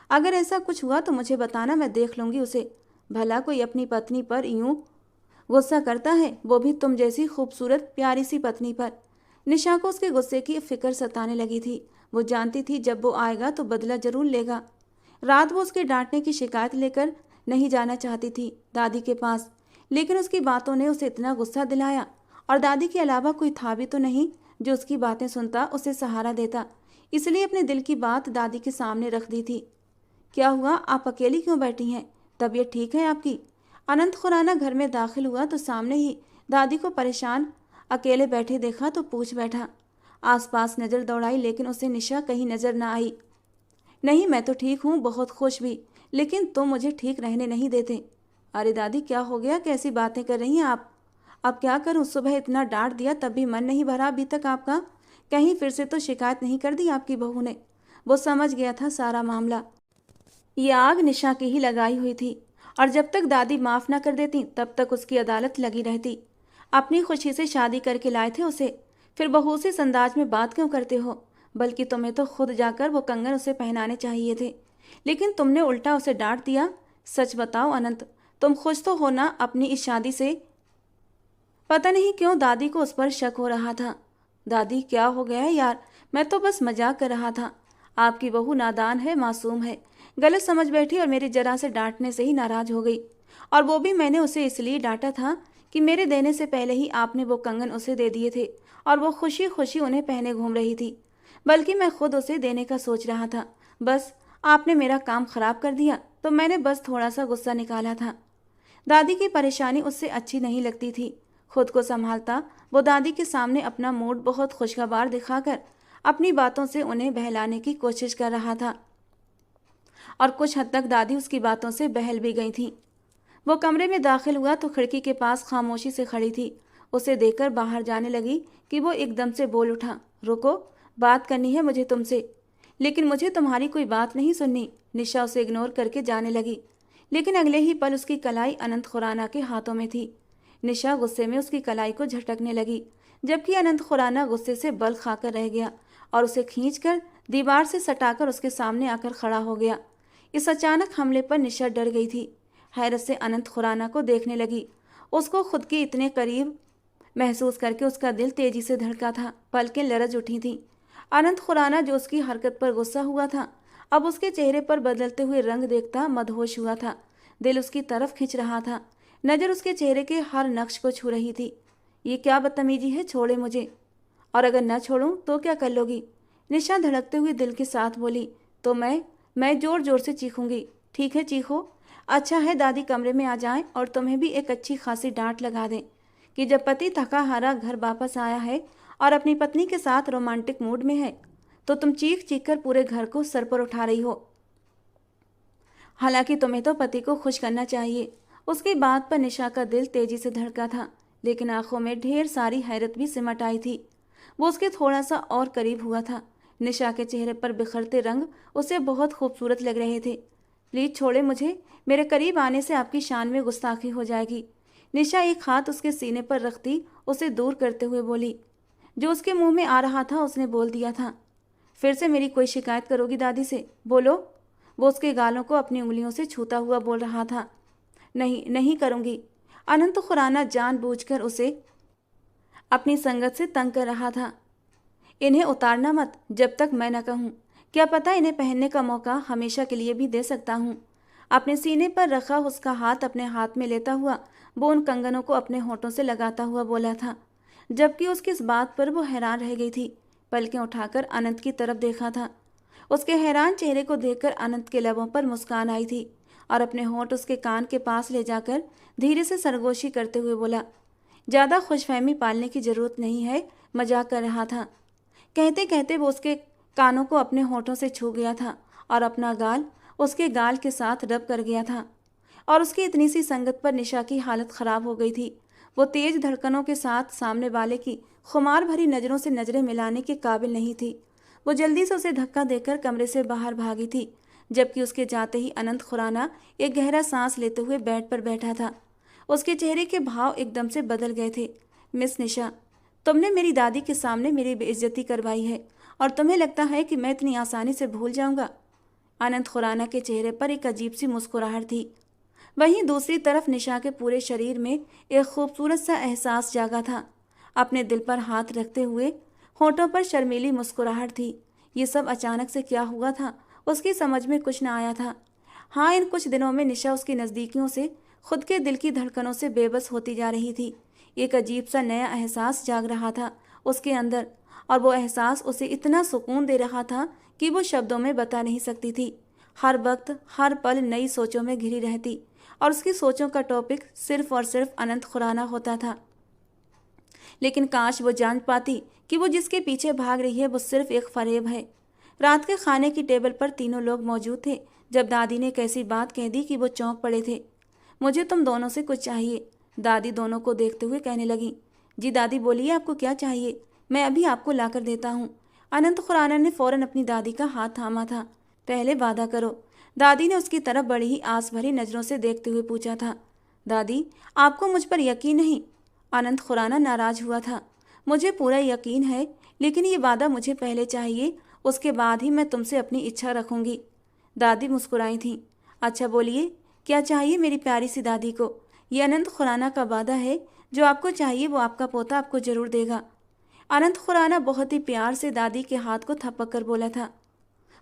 अगर ऐसा कुछ हुआ तो मुझे बताना, मैं देख लूँगी उसे। भला कोई अपनी पत्नी पर यूं गुस्सा करता है, वो भी तुम जैसी खूबसूरत प्यारी सी पत्नी पर। निशा को उसके गुस्से की फिक्र सताने लगी थी। वो जानती थी जब वो आएगा तो बदला जरूर लेगा। रात वो उसके डांटने की शिकायत लेकर नहीं जाना चाहती थी दादी के पास, लेकिन उसकी बातों ने उसे इतना गुस्सा दिलाया, और दादी के अलावा कोई था भी तो नहीं जो उसकी बातें सुनता, उसे सहारा देता। इसलिए अपने दिल की बात दादी के सामने रख दी थी। क्या हुआ, आप अकेली क्यों बैठी हैं? तबीयत ठीक है आपकी? अनंत खुराना घर में दाखिल हुआ तो सामने ही दादी को परेशान अकेले बैठे देखा तो पूछ बैठा। आसपास नज़र दौड़ाई, लेकिन उसे निशा कहीं नजर न आई। नहीं, मैं तो ठीक हूँ, बहुत खुश भी, लेकिन तुम मुझे ठीक रहने नहीं देते। अरे दादी, क्या हो गया? कैसी बातें कर रही हैं आप? अब क्या करूँ, सुबह इतना डांट दिया तब भी मन नहीं भरा अभी तक आपका। कहीं फिर से तो शिकायत नहीं कर दी आपकी बहू ने? वो समझ गया था सारा मामला। ये आग निशा की ही लगाई हुई थी, और जब तक दादी माफ ना कर देती तब तक उसकी अदालत लगी रहती। अपनी खुशी से शादी करके लाए थे उसे, फिर बहू से इस अंदाज में बात क्यों करते हो? बल्कि तुम्हें तो खुद जाकर वो कंगन उसे पहनाने चाहिए थे, लेकिन तुमने उल्टा उसे डांट दिया। सच बताओ अनंत, तुम खुश तो हो ना अपनी इस शादी से? पता नहीं क्यों दादी को उस पर शक हो रहा था। दादी, क्या हो गया है यार? मैं तो बस मजाक कर रहा था। आपकी बहू नादान है, मासूम है, गलत समझ बैठी और मेरी जरा से डांटने से ही नाराज हो गई। और वो भी मैंने उसे इसलिए डांटा था कि मेरे देने से पहले ही आपने वो कंगन उसे दे दिए थे और वो खुशी खुशी उन्हें पहने घूम रही थी। बल्कि मैं खुद उसे देने का सोच रहा था, बस आपने मेरा काम खराब कर दिया तो मैंने बस थोड़ा सा गुस्सा निकाला था। दादी की परेशानी उससे अच्छी नहीं लगती थी। खुद को संभालता वो दादी के सामने अपना मूड बहुत खुशगवार दिखाकर अपनी बातों से उन्हें बहलाने की कोशिश कर रहा था, और कुछ हद तक दादी उसकी बातों से बहल भी गई थी। वो कमरे में दाखिल हुआ तो खिड़की के पास खामोशी से खड़ी थी। उसे देखकर बाहर जाने लगी कि वो एकदम से बोल उठा, रुको, बात करनी है मुझे तुमसे। लेकिन मुझे तुम्हारी कोई बात नहीं सुननी। निशा उसे इग्नोर करके जाने लगी, लेकिन अगले ही पल उसकी कलाई अनंत खुराना के हाथों में थी। निशा गुस्से में उसकी कलाई को झटकने लगी। जबकि अनंत खुराना गुस्से से बल खाकर रह गया और उसे खींचकर दीवार से सटाकर उसके सामने आकर खड़ा हो गया। इस अचानक हमले पर निशा डर गई थी। हैरत से अनंत खुराना को देखने लगी। उसको खुद के इतने करीब महसूस करके उसका दिल तेजी से धड़का था। पलकें लरज उठी थीं। अनंत खुराना जो उसकी हरकत पर गुस्सा हुआ था, अब उसके चेहरे पर बदलते हुए रंग देखता मदहोश हुआ था। दिल उसकी तरफ खिंच रहा था। नज़र उसके चेहरे के हर नक्श को छू रही थी। ये क्या बदतमीजी है, छोड़े मुझे। और अगर न छोड़ूं तो क्या कर लोगी? निशा धड़कते हुए दिल के साथ बोली। तो मैं जोर जोर से चीखूंगी। ठीक है, चीखो। अच्छा है दादी कमरे में आ जाएं और तुम्हें भी एक अच्छी खासी डांट लगा दें कि जब पति थका हारा घर वापस आया है और अपनी पत्नी के साथ रोमांटिक मूड में है तो तुम चीख चीख कर पूरे घर को सर पर उठा रही हो। हालांकि तुम्हें तो पति को खुश करना चाहिए। उसकी बात पर निशा का दिल तेजी से धड़का था, लेकिन आंखों में ढेर सारी हैरत भी सिमट आई थी। वो उसके थोड़ा सा और करीब हुआ था। निशा के चेहरे पर बिखरते रंग उसे बहुत खूबसूरत लग रहे थे। प्लीज छोड़े मुझे, मेरे करीब आने से आपकी शान में गुस्ताखी हो जाएगी। निशा एक हाथ उसके सीने पर रखती उसे दूर करते हुए बोली। जो उसके मुंह में आ रहा था उसने बोल दिया था। फिर से मेरी कोई शिकायत करोगी दादी से? बोलो। वो उसके गालों को अपनी उंगलियों से छूता हुआ बोल रहा था। नहीं नहीं करूंगी। अनंत खुराना जानबूझकर उसे अपनी संगत से तंग कर रहा था। इन्हें उतारना मत जब तक मैं न कहूं। क्या पता इन्हें पहनने का मौका हमेशा के लिए भी दे सकता हूं। अपने सीने पर रखा उसका हाथ अपने हाथ में लेता हुआ वो उन कंगनों को अपने होठों से लगाता हुआ बोला था, जबकि उसकी इस बात पर वो हैरान रह गई थी। पलकें उठाकर अनंत की तरफ देखा था। उसके हैरान चेहरे को देखकर अनंत के लबों पर मुस्कान आई थी और अपने होंठ उसके कान के पास ले जाकर धीरे से सरगोशी करते हुए बोला, ज़्यादा खुशफहमी पालने की जरूरत नहीं है, मजाक कर रहा था। कहते कहते वो उसके कानों को अपने होठों से छू गया था और अपना गाल उसके गाल के साथ रब कर गया था। और उसकी इतनी सी संगत पर निशा की हालत खराब हो गई थी। वो तेज धड़कनों के साथ सामने वाले की खुमार भरी नज़रों से नज़रें मिलाने के काबिल नहीं थी। वो जल्दी से उसे धक्का देकर कमरे से बाहर भागी थी, जबकि उसके जाते ही अनंत खुराना एक गहरा सांस लेते हुए बेड पर बैठा था। उसके चेहरे के भाव एकदम से बदल गए थे। मिस निशा, तुमने मेरी दादी के सामने मेरी बेइज्जती करवाई है और तुम्हें लगता है कि मैं इतनी आसानी से भूल जाऊंगा? अनंत खुराना के चेहरे पर एक अजीब सी मुस्कुराहट थी। वहीं दूसरी तरफ निशा के पूरे शरीर में एक खूबसूरत सा एहसास जागा था। अपने दिल पर हाथ रखते हुए होठों पर शर्मीली मुस्कुराहट थी। ये सब अचानक से क्या हुआ था, उसकी समझ में कुछ न आया था। हाँ, इन कुछ दिनों में निशा उसकी नज़दीकियों से खुद के दिल की धड़कनों से बेबस होती जा रही थी। एक अजीब सा नया एहसास जाग रहा था उसके अंदर, और वो एहसास उसे इतना सुकून दे रहा था कि वो शब्दों में बता नहीं सकती थी। हर वक्त हर पल नई सोचों में घिरी रहती और उसकी सोचों का टॉपिक सिर्फ और सिर्फ अनंत खुराना होता था। लेकिन काश वो जान पाती कि वो जिसके पीछे भाग रही है वो सिर्फ एक फरेब है। रात के खाने की टेबल पर तीनों लोग मौजूद थे जब दादी ने एक ऐसी बात कह दी कि वो चौंक पड़े थे। मुझे तुम दोनों से कुछ चाहिए, दादी दोनों को देखते हुए कहने लगी। जी दादी, बोलिए आपको क्या चाहिए, मैं अभी आपको ला कर देता हूँ। अनंत खुराना ने फौरन अपनी दादी का हाथ थामा था। पहले वादा करो, दादी ने उसकी तरफ बड़ी ही आस भरी नज़रों से देखते हुए पूछा था। दादी, आपको मुझ पर यकीन नहीं? अनंत खुराना नाराज हुआ था। मुझे पूरा यकीन है, लेकिन ये वादा मुझे पहले चाहिए, उसके बाद ही मैं तुमसे अपनी इच्छा रखूंगी। दादी मुस्कुराई थीं। अच्छा बोलिए, क्या चाहिए मेरी प्यारी सी दादी को? ये अनंत खुराना का वादा है, जो आपको चाहिए वो आपका पोता आपको जरूर देगा। अनंत खुराना बहुत ही प्यार से दादी के हाथ को थपक कर बोला था।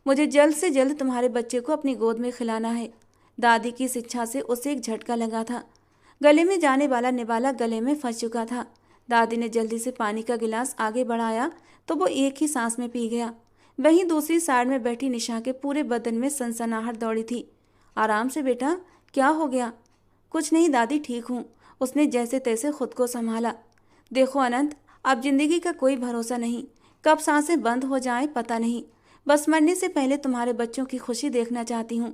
मुझे जल्द से जल्द तुम्हारे बच्चे को अपनी गोद में खिलाना है। दादी की इस इच्छा से उसे एक झटका लगा था। गले में जाने वाला निवाला गले में फंस चुका था। दादी ने जल्दी से पानी का गिलास आगे बढ़ाया तो वो एक ही सांस में पी गया। वहीं दूसरी साइड में बैठी निशा के पूरे बदन में सनसनाहट दौड़ी थी। आराम से बेटा, क्या हो गया? कुछ नहीं दादी, ठीक हूँ। उसने जैसे तैसे खुद को संभाला। देखो अनंत, अब जिंदगी का कोई भरोसा नहीं, कब सांसें बंद हो जाएं पता नहीं। बस मरने से पहले तुम्हारे बच्चों की खुशी देखना चाहती हूँ।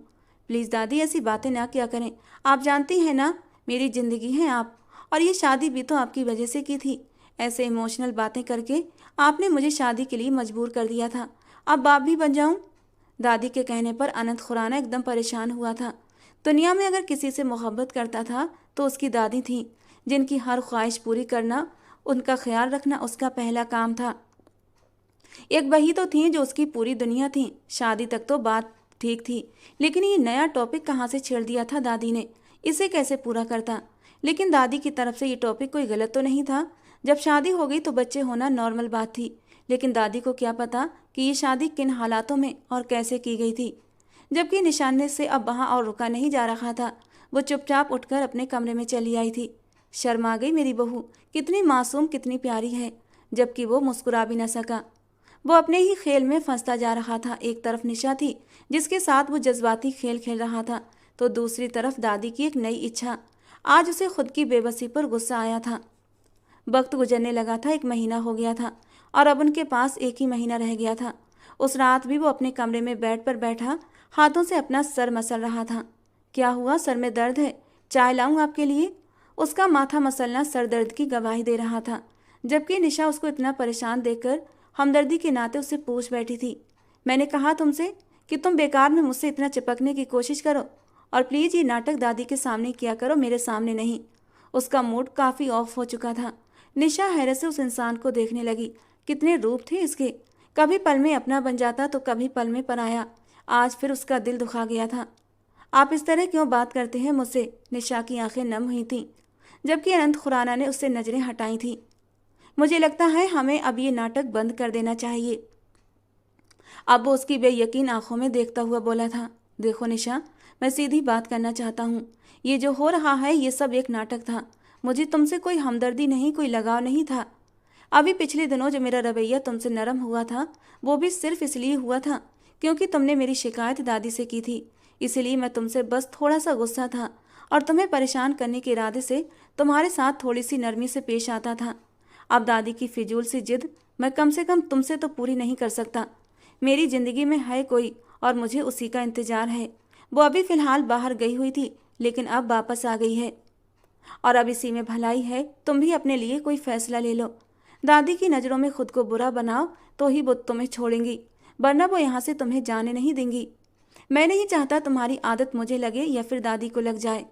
प्लीज़ दादी, ऐसी बातें ना किया करें। आप जानती हैं ना, मेरी ज़िंदगी हैं आप, और ये शादी भी तो आपकी वजह से की थी। ऐसे इमोशनल बातें करके आपने मुझे शादी के लिए मजबूर कर दिया था। अब बाप भी बन जाऊं? दादी के कहने पर अनंत खुराना एकदम परेशान हुआ था। दुनिया में अगर किसी से मोहब्बत करता था तो उसकी दादी थी, जिनकी हर ख्वाहिश पूरी करना उनका ख्याल रखना उसका पहला काम था। एक वही तो थी जो उसकी पूरी दुनिया थी। शादी तक तो बात ठीक थी, लेकिन ये नया टॉपिक कहाँ से छेड़ दिया था दादी ने। इसे कैसे पूरा करता। लेकिन दादी की तरफ से ये टॉपिक कोई गलत तो नहीं था। जब शादी हो गई तो बच्चे होना नॉर्मल बात थी, लेकिन दादी को क्या पता कि ये शादी किन हालातों में और कैसे की गई थी। जबकि निशाने से अब वहाँ और रुका नहीं जा रहा था। वो चुपचाप उठकर अपने कमरे में चली आई थी। शर्मा गई मेरी बहू, कितनी मासूम कितनी प्यारी है। जबकि वो मुस्कुरा भी न सका। वो अपने ही खेल में फंसता जा रहा था। एक तरफ निशा थी जिसके साथ वो जज्बाती खेल खेल रहा था, तो दूसरी तरफ दादी की एक नई इच्छा। आज उसे खुद की बेबसी पर गुस्सा आया था। वक्त गुजरने लगा था, 1 महीना हो गया था और अब उनके पास 1 ही महीना रह गया था। उस रात भी वो अपने कमरे में बेड पर बैठा हाथों से अपना सर मसल रहा था। क्या हुआ, सर में दर्द है? चाय लाऊं आपके लिए? उसका माथा मसलना सर दर्द की गवाही दे रहा था। जबकि निशा उसको इतना परेशान देखकर हमदर्दी के नाते उससे पूछ बैठी थी, मैंने कहा तुमसे कि तुम बेकार में मुझसे इतना चिपकने की कोशिश करो, और प्लीज़ ये नाटक दादी के सामने किया करो, मेरे सामने नहीं। उसका मूड काफ़ी ऑफ हो चुका था। निशा हैरत से उस इंसान को देखने लगी। कितने रूप थे इसके। कभी पल में अपना बन जाता तो कभी पल में पराया। आज फिर उसका दिल दुखा गया था। आप इस तरह क्यों बात करते हैं मुझसे? निशा की आंखें नम हुई थीं, जबकि अनंत खुराना ने उससे नज़रें हटाई थीं। मुझे लगता है हमें अब ये नाटक बंद कर देना चाहिए। अब वो उसकी बेयकीन आंखों में देखता हुआ बोला था, देखो निशा, मैं सीधी बात करना चाहता हूँ। ये जो हो रहा है ये सब एक नाटक था। मुझे तुमसे कोई हमदर्दी नहीं, कोई लगाव नहीं था। अभी पिछले दिनों जो मेरा रवैया तुमसे नरम हुआ था वो भी सिर्फ इसलिए हुआ था क्योंकि तुमने मेरी शिकायत दादी से की थी। इसलिए मैं तुमसे बस थोड़ा सा गुस्सा था और तुम्हें परेशान करने के इरादे से तुम्हारे साथ थोड़ी सी नरमी से पेश आता था। अब दादी की फिजूल सी जिद मैं कम से कम तुमसे तो पूरी नहीं कर सकता। मेरी ज़िंदगी में है कोई और मुझे उसी का इंतज़ार है। वो अभी फ़िलहाल बाहर गई हुई थी, लेकिन अब वापस आ गई है और अब इसी में भलाई है। तुम भी अपने लिए कोई फ़ैसला ले लो। दादी की नज़रों में खुद को बुरा बनाओ तो ही वो तुम्हें छोड़ेंगी, वरना वो यहाँ से तुम्हें जाने नहीं देंगी। मैं नहीं चाहता तुम्हारी आदत मुझे लगे या फिर दादी को लग जाए।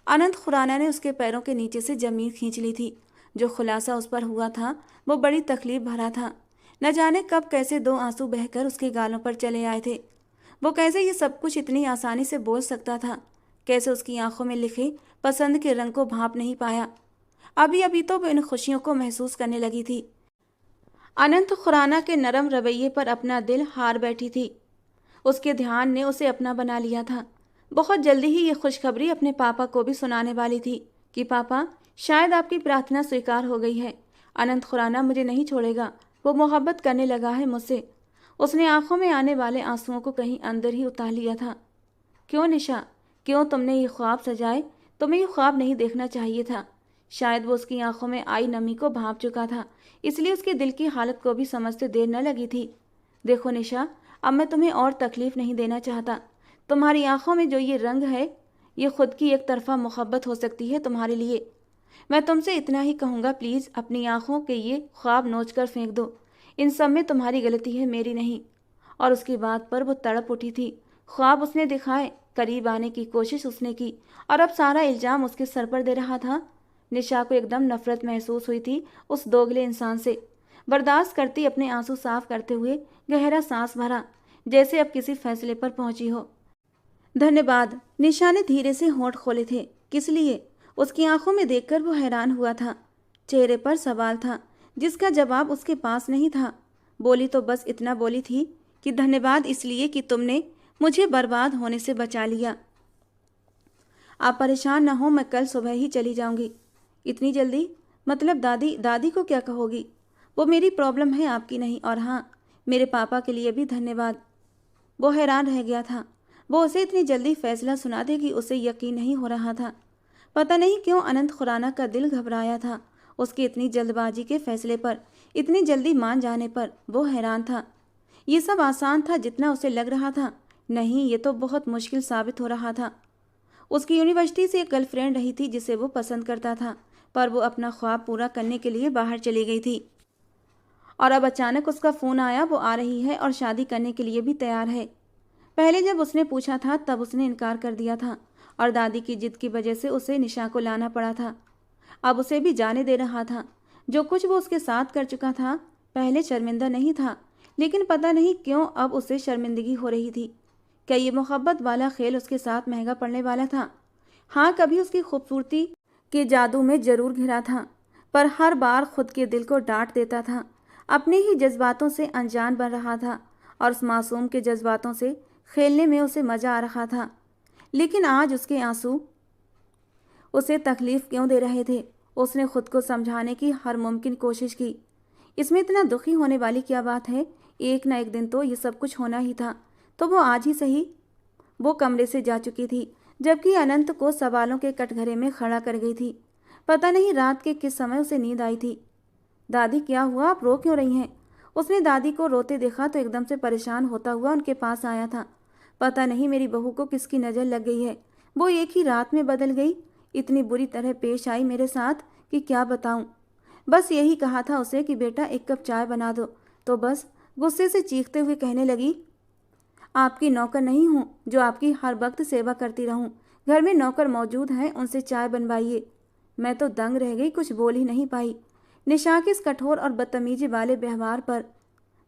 अनंत खुराना ने उसके पैरों के नीचे से ज़मीन खींच ली थी। जो खुलासा उस पर हुआ था वो बड़ी तकलीफ भरा था। न जाने कब कैसे 2 आंसू बहकर उसके गालों पर चले आए थे। वो कैसे ये सब कुछ इतनी आसानी से बोल सकता था? कैसे उसकी आंखों में लिखे पसंद के रंग को भांप नहीं पाया? अभी अभी तो वो इन खुशियों को महसूस करने लगी थी। अनंत खुराना के नरम रवैये पर अपना दिल हार बैठी थी। उसके ध्यान ने उसे अपना बना लिया था। बहुत जल्दी ही ये खुशखबरी अपने पापा को भी सुनाने वाली थी कि पापा, शायद आपकी प्रार्थना स्वीकार हो गई है। अनंत खुराना मुझे नहीं छोड़ेगा। वो मोहब्बत करने लगा है मुझसे। उसने आंखों में आने वाले आंसुओं को कहीं अंदर ही उतार लिया था। क्यों निशा, क्यों तुमने ये ख्वाब सजाए? तुम्हें ये ख्वाब नहीं देखना चाहिए था। शायद वो उसकी आंखों में आई नमी को भांप चुका था, इसलिए उसके दिल की हालत को भी समझते देर न लगी थी। देखो निशा, अब मैं तुम्हें और तकलीफ नहीं देना चाहता। तुम्हारी आंखों में जो ये रंग है, ये खुद की एक तरफा मोहब्बत हो सकती है तुम्हारे लिए। मैं तुमसे इतना ही कहूँगा, प्लीज़ अपनी आंखों के ये ख्वाब नोच कर फेंक दो। इन सब में तुम्हारी गलती है, मेरी नहीं। और उसकी बात पर वो तड़प उठी थी। ख्वाब उसने दिखाए, करीब आने की कोशिश उसने की, और अब सारा इल्ज़ाम उसके सर पर दे रहा था। निशा को एकदम नफरत महसूस हुई थी उस दोगले इंसान से। बर्दाश्त करती अपने आंसू साफ करते हुए गहरा सांस भरा, जैसे अब किसी फैसले पर पहुंची हो। धन्यवाद। निशा ने धीरे से होंठ खोले थे। किस लिए? उसकी आंखों में देखकर वो हैरान हुआ था। चेहरे पर सवाल था जिसका जवाब उसके पास नहीं था। बोली तो बस इतना बोली थी कि धन्यवाद इसलिए कि तुमने मुझे बर्बाद होने से बचा लिया। आप परेशान न हो, मैं कल सुबह ही चली जाऊंगी। इतनी जल्दी? मतलब दादी को क्या कहोगी? वो मेरी प्रॉब्लम है, आपकी नहीं। और हाँ, मेरे पापा के लिए भी धन्यवाद। वो हैरान रह गया था। वो उसे इतनी जल्दी फैसला सुना देगी, उसे यकीन नहीं हो रहा था। पता नहीं क्यों अनंत खुराना का दिल घबराया था। उसकी इतनी जल्दबाजी के फैसले पर, इतनी जल्दी मान जाने पर वो हैरान था। ये सब आसान था जितना उसे लग रहा था। नहीं, ये तो बहुत मुश्किल साबित हो रहा था। उसकी यूनिवर्सिटी से एक गर्लफ्रेंड रही थी जिसे वो पसंद करता था, पर वो अपना ख्वाब पूरा करने के लिए बाहर चली गई थी। और अब अचानक उसका फ़ोन आया, वो आ रही है और शादी करने के लिए भी तैयार है। पहले जब उसने पूछा था तब उसने इनकार कर दिया था और दादी की जिद की वजह से उसे निशा को लाना पड़ा था। अब उसे भी जाने दे रहा था। जो कुछ वो उसके साथ कर चुका था, पहले शर्मिंदा नहीं था, लेकिन पता नहीं क्यों अब उसे शर्मिंदगी हो रही थी। क्या ये मोहब्बत वाला खेल उसके साथ महंगा पड़ने वाला था? हाँ, कभी उसकी खूबसूरती के जादू में जरूर घिरा था, पर हर बार खुद के दिल को डांट देता था। अपने ही जज्बातों से अनजान बन रहा था और उस मासूम के जज्बातों से खेलने में उसे मजा आ रहा था। लेकिन आज उसके आंसू उसे तकलीफ क्यों दे रहे थे? उसने खुद को समझाने की हर मुमकिन कोशिश की। इसमें इतना दुखी होने वाली क्या बात है? एक ना एक दिन तो ये सब कुछ होना ही था, तो वो आज ही सही। वो कमरे से जा चुकी थी, जबकि अनंत को सवालों के कटघरे में खड़ा कर गई थी। पता नहीं रात के किस समय उसे नींद आई थी। दादी, क्या हुआ? आप रो क्यों रही हैं? उसने दादी को रोते देखा तो एकदम से परेशान होता हुआ उनके पास आया था। पता नहीं मेरी बहू को किसकी नज़र लग गई है, वो एक ही रात में बदल गई। इतनी बुरी तरह पेश आई मेरे साथ कि क्या बताऊं। बस यही कहा था उसे कि बेटा एक कप चाय बना दो, तो बस गुस्से से चीखते हुए कहने लगी, आपकी नौकर नहीं हूँ जो आपकी हर वक्त सेवा करती रहूं। घर में नौकर मौजूद हैं, उनसे चाय बनवाइए। मैं तो दंग रह गई, कुछ बोल ही नहीं पाई। निशा के इस कठोर और बदतमीजी वाले व्यवहार पर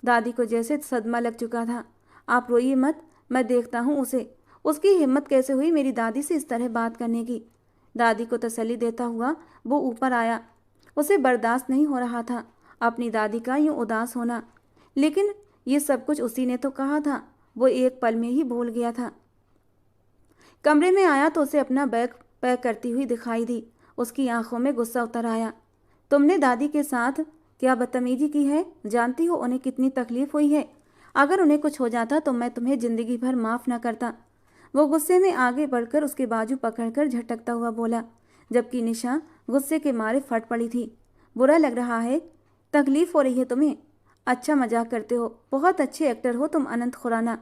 दादी को जैसे सदमा लग चुका था। आप रोइए मत, मैं देखता हूँ उसे। उसकी हिम्मत कैसे हुई मेरी दादी से इस तरह बात करने की? दादी को तसल्ली देता हुआ वो ऊपर आया। उसे बर्दाश्त नहीं हो रहा था अपनी दादी का यूं उदास होना, लेकिन ये सब कुछ उसी ने तो कहा था। वो एक पल में ही भूल गया था। कमरे में आया तो उसे अपना बैग पैक करती हुई दिखाई दी। उसकी आंखों में गुस्सा उतर आया। तुमने दादी के साथ क्या बदतमीजी की है? जानती हो उन्हें कितनी तकलीफ हुई है? अगर उन्हें कुछ हो जाता तो मैं तुम्हें जिंदगी भर माफ न करता। वो गुस्से में आगे बढ़कर उसके बाजू पकड़कर झटकता हुआ बोला, जबकि निशा गुस्से के मारे फट पड़ी थी। बुरा लग रहा है? तकलीफ हो रही है तुम्हें? अच्छा मजाक करते हो, बहुत अच्छे एक्टर हो तुम अनंत खुराना।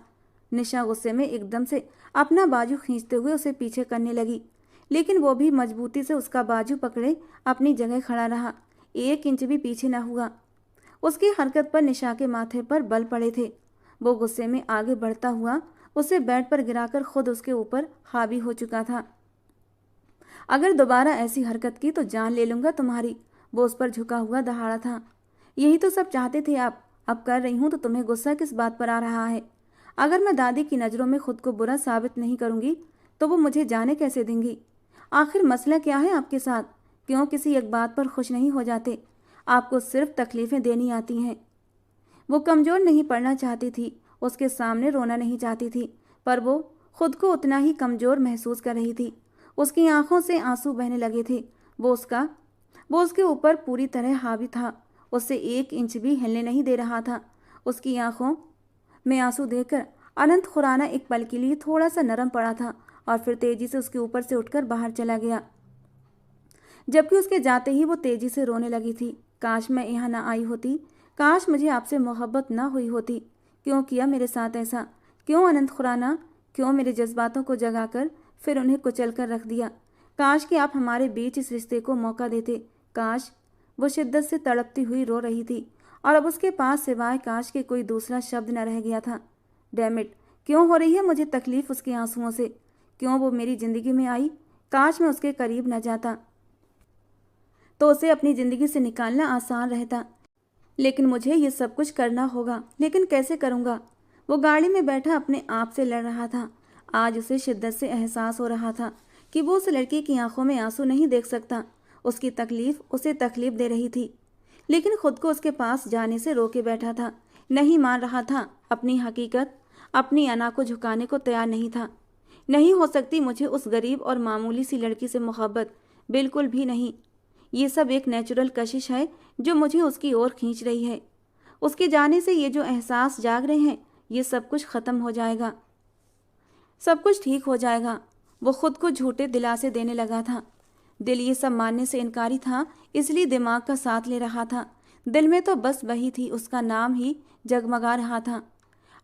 निशा गुस्से में एकदम से अपना बाजू खींचते हुए उसे पीछे करने लगी, लेकिन वो भी मजबूती से उसका बाजू पकड़े अपनी जगह खड़ा रहा। 1 इंच भी पीछे न हुआ। उसकी हरकत पर निशा के माथे पर बल पड़े थे। वो गुस्से में आगे बढ़ता हुआ उसे बेड पर गिराकर खुद उसके ऊपर हावी हो चुका था। अगर दोबारा ऐसी हरकत की तो जान ले लूंगा तुम्हारी। वो उस पर झुका हुआ दहाड़ा था। यही तो सब चाहते थे आप। अब कर रही हूं तो तुम्हें गुस्सा किस बात पर आ रहा है? अगर मैं दादी की नज़रों में खुद को बुरा साबित नहीं करूंगी तो वो मुझे जाने कैसे देंगी? आखिर मसला क्या है आपके साथ? क्यों किसी एक बात पर खुश नहीं हो जाते? आपको सिर्फ तकलीफें देनी आती हैं। वो कमज़ोर नहीं पड़ना चाहती थी, उसके सामने रोना नहीं चाहती थी, पर वो खुद को उतना ही कमज़ोर महसूस कर रही थी। उसकी आंखों से आंसू बहने लगे थे। वो उसके ऊपर पूरी तरह हावी था। उससे 1 इंच भी हिलने नहीं दे रहा था। उसकी आंखों में आंसू देखकर अनंत खुराना एक पल के लिए थोड़ा सा नरम पड़ा था और फिर तेजी से उसके ऊपर से उठकर बाहर चला गया, जबकि उसके जाते ही वो तेजी से रोने लगी थी। काश मैं यहाँ ना आई होती, काश मुझे आपसे मोहब्बत ना हुई होती। क्यों किया मेरे साथ ऐसा? क्यों अनंत खुराना? क्यों मेरे जज्बातों को जगाकर फिर उन्हें कुचल कर रख दिया? काश कि आप हमारे बीच इस रिश्ते को मौका देते। काश। वो शिद्दत से तड़पती हुई रो रही थी और अब उसके पास सिवाय काश के कोई दूसरा शब्द न रह गया था। डैम इट, क्यों हो रही है मुझे तकलीफ उसके आंसुओं से? क्यों वो मेरी जिंदगी में आई? काश मैं उसके करीब न जाता तो उसे अपनी ज़िंदगी से निकालना आसान रहता, लेकिन मुझे ये सब कुछ करना होगा। लेकिन कैसे करूँगा? वो गाड़ी में बैठा अपने आप से लड़ रहा था। आज उसे शिद्दत से एहसास हो रहा था कि वो उस लड़की की आंखों में आंसू नहीं देख सकता। उसकी तकलीफ उसे तकलीफ दे रही थी, लेकिन खुद को उसके पास जाने से रोके बैठा था। नहीं मान रहा था अपनी हकीकत, अपनी अना को झुकाने को तैयार नहीं था। नहीं हो सकती मुझे उस गरीब और मामूली सी लड़की से मोहब्बत, बिल्कुल भी नहीं। ये सब एक नेचुरल कशिश है जो मुझे उसकी ओर खींच रही है। उसके जाने से ये जो एहसास जाग रहे हैं, ये सब कुछ ख़त्म हो जाएगा, सब कुछ ठीक हो जाएगा। वो खुद को झूठे दिलासे देने लगा था। दिल ये सब मानने से इनकारी था, इसलिए दिमाग का साथ ले रहा था। दिल में तो बस वही थी, उसका नाम ही जगमगा रहा था।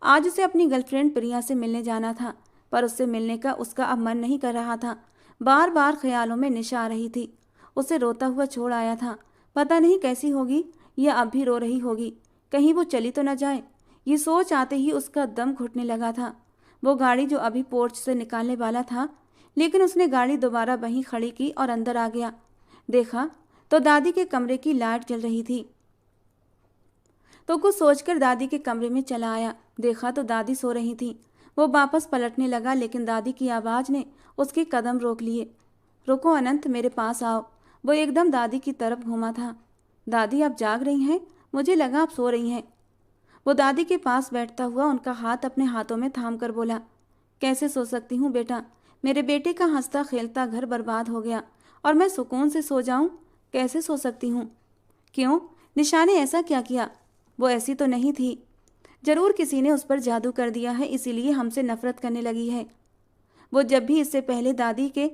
आज उसे अपनी गर्लफ्रेंड प्रिया से मिलने जाना था, पर उससे मिलने का उसका अब मन नहीं कर रहा था। बार बार ख्यालों में निशा आ रही थी। उसे रोता हुआ छोड़ आया था। पता नहीं कैसी होगी, या अब भी रो रही होगी। कहीं वो चली तो न जाए, ये सोच आते ही उसका दम घुटने लगा था। वो गाड़ी जो अभी पोर्च से निकालने वाला था, लेकिन उसने गाड़ी दोबारा वहीं खड़ी की और अंदर आ गया। देखा तो दादी के कमरे की लाइट जल रही थी। तो कुछ सोचकर दादी के कमरे में चला आया। देखा तो दादी सो रही थी। वो वापस पलटने लगा, लेकिन दादी की आवाज़ ने उसके कदम रोक लिए। रुको अनंत, मेरे पास आओ। वो एकदम दादी की तरफ घूमा था। दादी, आप जाग रही हैं? मुझे लगा आप सो रही हैं। वो दादी के पास बैठता हुआ उनका हाथ अपने हाथों में थाम कर बोला, कैसे सो सकती हूँ बेटा? मेरे बेटे का हंसता खेलता घर बर्बाद हो गया और मैं सुकून से सो जाऊं? कैसे सो सकती हूँ? क्यों? निशा ने ऐसा क्या किया? वो ऐसी तो नहीं थी। जरूर किसी ने उस पर जादू कर दिया है, इसीलिए हमसे नफरत करने लगी है। वो जब भी इससे पहले दादी के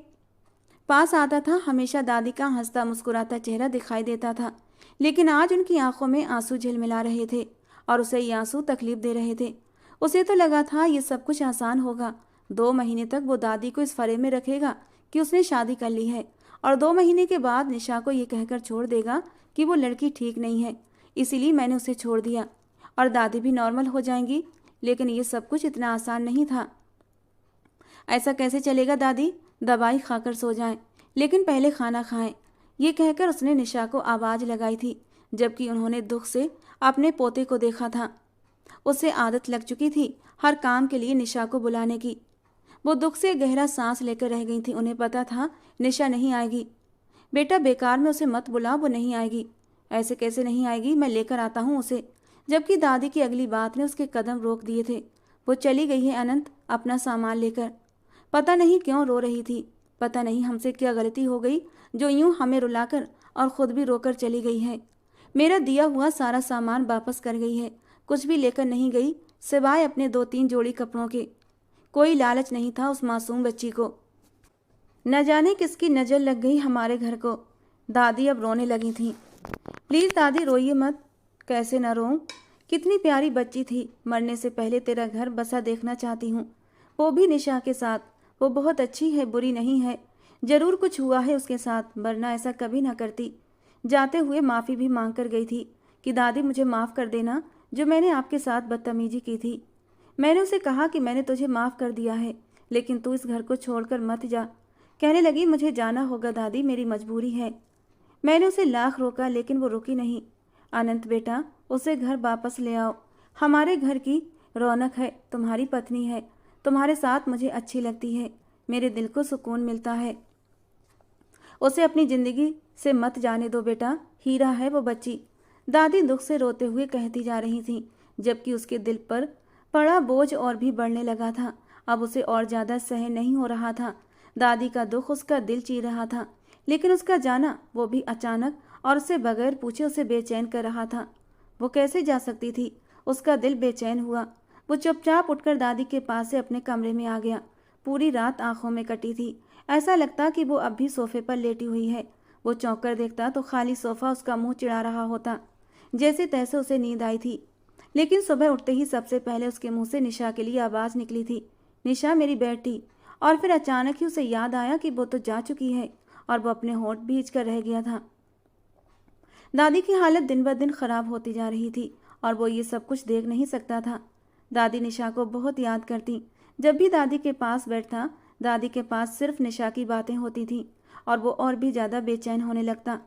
पास आता था, हमेशा दादी का हंसता मुस्कुराता चेहरा दिखाई देता था, लेकिन आज उनकी आंखों में आंसू झिलमिला रहे थे और उसे ये आंसू तकलीफ दे रहे थे। उसे तो लगा था ये सब कुछ आसान होगा। 2 महीने तक वो दादी को इस फरे में रखेगा कि उसने शादी कर ली है, और 2 महीने के बाद निशा को ये कहकर छोड़ देगा कि वो लड़की ठीक नहीं है, इसीलिए मैंने उसे छोड़ दिया और दादी भी नॉर्मल हो जाएंगी। लेकिन ये सब कुछ इतना आसान नहीं था। ऐसा कैसे चलेगा दादी? दवाई खाकर सो जाएं, लेकिन पहले खाना खाएं। ये कहकर उसने निशा को आवाज़ लगाई थी, जबकि उन्होंने दुख से अपने पोते को देखा था। उसे आदत लग चुकी थी हर काम के लिए निशा को बुलाने की। वो दुख से गहरा सांस लेकर रह गई थी। उन्हें पता था निशा नहीं आएगी। बेटा, बेकार में उसे मत बुला, वो नहीं आएगी। ऐसे कैसे नहीं आएगी? मैं लेकर आता हूँ उसे। जबकि दादी की अगली बात ने उसके कदम रोक दिए थे। वो चली गई है अनंत, अपना सामान लेकर। पता नहीं क्यों रो रही थी। पता नहीं हमसे क्या गलती हो गई जो यूं हमें रुलाकर और खुद भी रोकर चली गई है। मेरा दिया हुआ सारा सामान वापस कर गई है। कुछ भी लेकर नहीं गई सिवाय अपने 2-3 जोड़ी कपड़ों के। कोई लालच नहीं था उस मासूम बच्ची को। न जाने किसकी नज़र लग गई हमारे घर को। दादी अब रोने लगी थी। प्लीज़ दादी, रोइए मत। कैसे न रोऊं? कितनी प्यारी बच्ची थी। मरने से पहले तेरा घर बसा देखना चाहती हूँ, वो भी निशा के साथ। वो बहुत अच्छी है, बुरी नहीं है। जरूर कुछ हुआ है उसके साथ, वरना ऐसा कभी ना करती। जाते हुए माफ़ी भी मांग कर गई थी कि दादी मुझे माफ़ कर देना जो मैंने आपके साथ बदतमीजी की थी। मैंने उसे कहा कि मैंने तुझे माफ़ कर दिया है, लेकिन तू इस घर को छोड़कर मत जा। कहने लगी मुझे जाना होगा दादी, मेरी मजबूरी है। मैंने उसे लाख रोका, लेकिन वो रुकी नहीं। अनंत बेटा, उसे घर वापस ले आओ। हमारे घर की रौनक है, तुम्हारी पत्नी है। तुम्हारे साथ मुझे अच्छी लगती है, मेरे दिल को सुकून मिलता है। उसे अपनी ज़िंदगी से मत जाने दो बेटा, हीरा है वो बच्ची। दादी दुख से रोते हुए कहती जा रही थी, जबकि उसके दिल पर पड़ा बोझ और भी बढ़ने लगा था। अब उसे और ज़्यादा सहन नहीं हो रहा था। दादी का दुख उसका दिल चीर रहा था, लेकिन उसका जाना, वो भी अचानक और उससे बगैर पूछे, उसे बेचैन कर रहा था। वो कैसे जा सकती थी? उसका दिल बेचैन हुआ। वो चुपचाप उठकर दादी के पास से अपने कमरे में आ गया। पूरी रात आंखों में कटी थी। ऐसा लगता कि वो अब भी सोफे पर लेटी हुई है। वो चौंक कर देखता तो खाली सोफा उसका मुंह चिढ़ा रहा होता। जैसे तैसे उसे नींद आई थी, लेकिन सुबह उठते ही सबसे पहले उसके मुंह से निशा के लिए आवाज़ निकली थी, निशा मेरी बेटी। और फिर अचानक ही उसे याद आया कि वो तो जा चुकी है, और वो अपने होंठ भींच कर रह गया था। दादी की हालत दिन ब दिन खराब होती जा रही थी और वो ये सब कुछ देख नहीं सकता था। दादी निशा को बहुत याद करती। जब भी दादी के पास बैठता, दादी के पास सिर्फ निशा की बातें होती थीं और वो और भी ज़्यादा बेचैन होने लगता।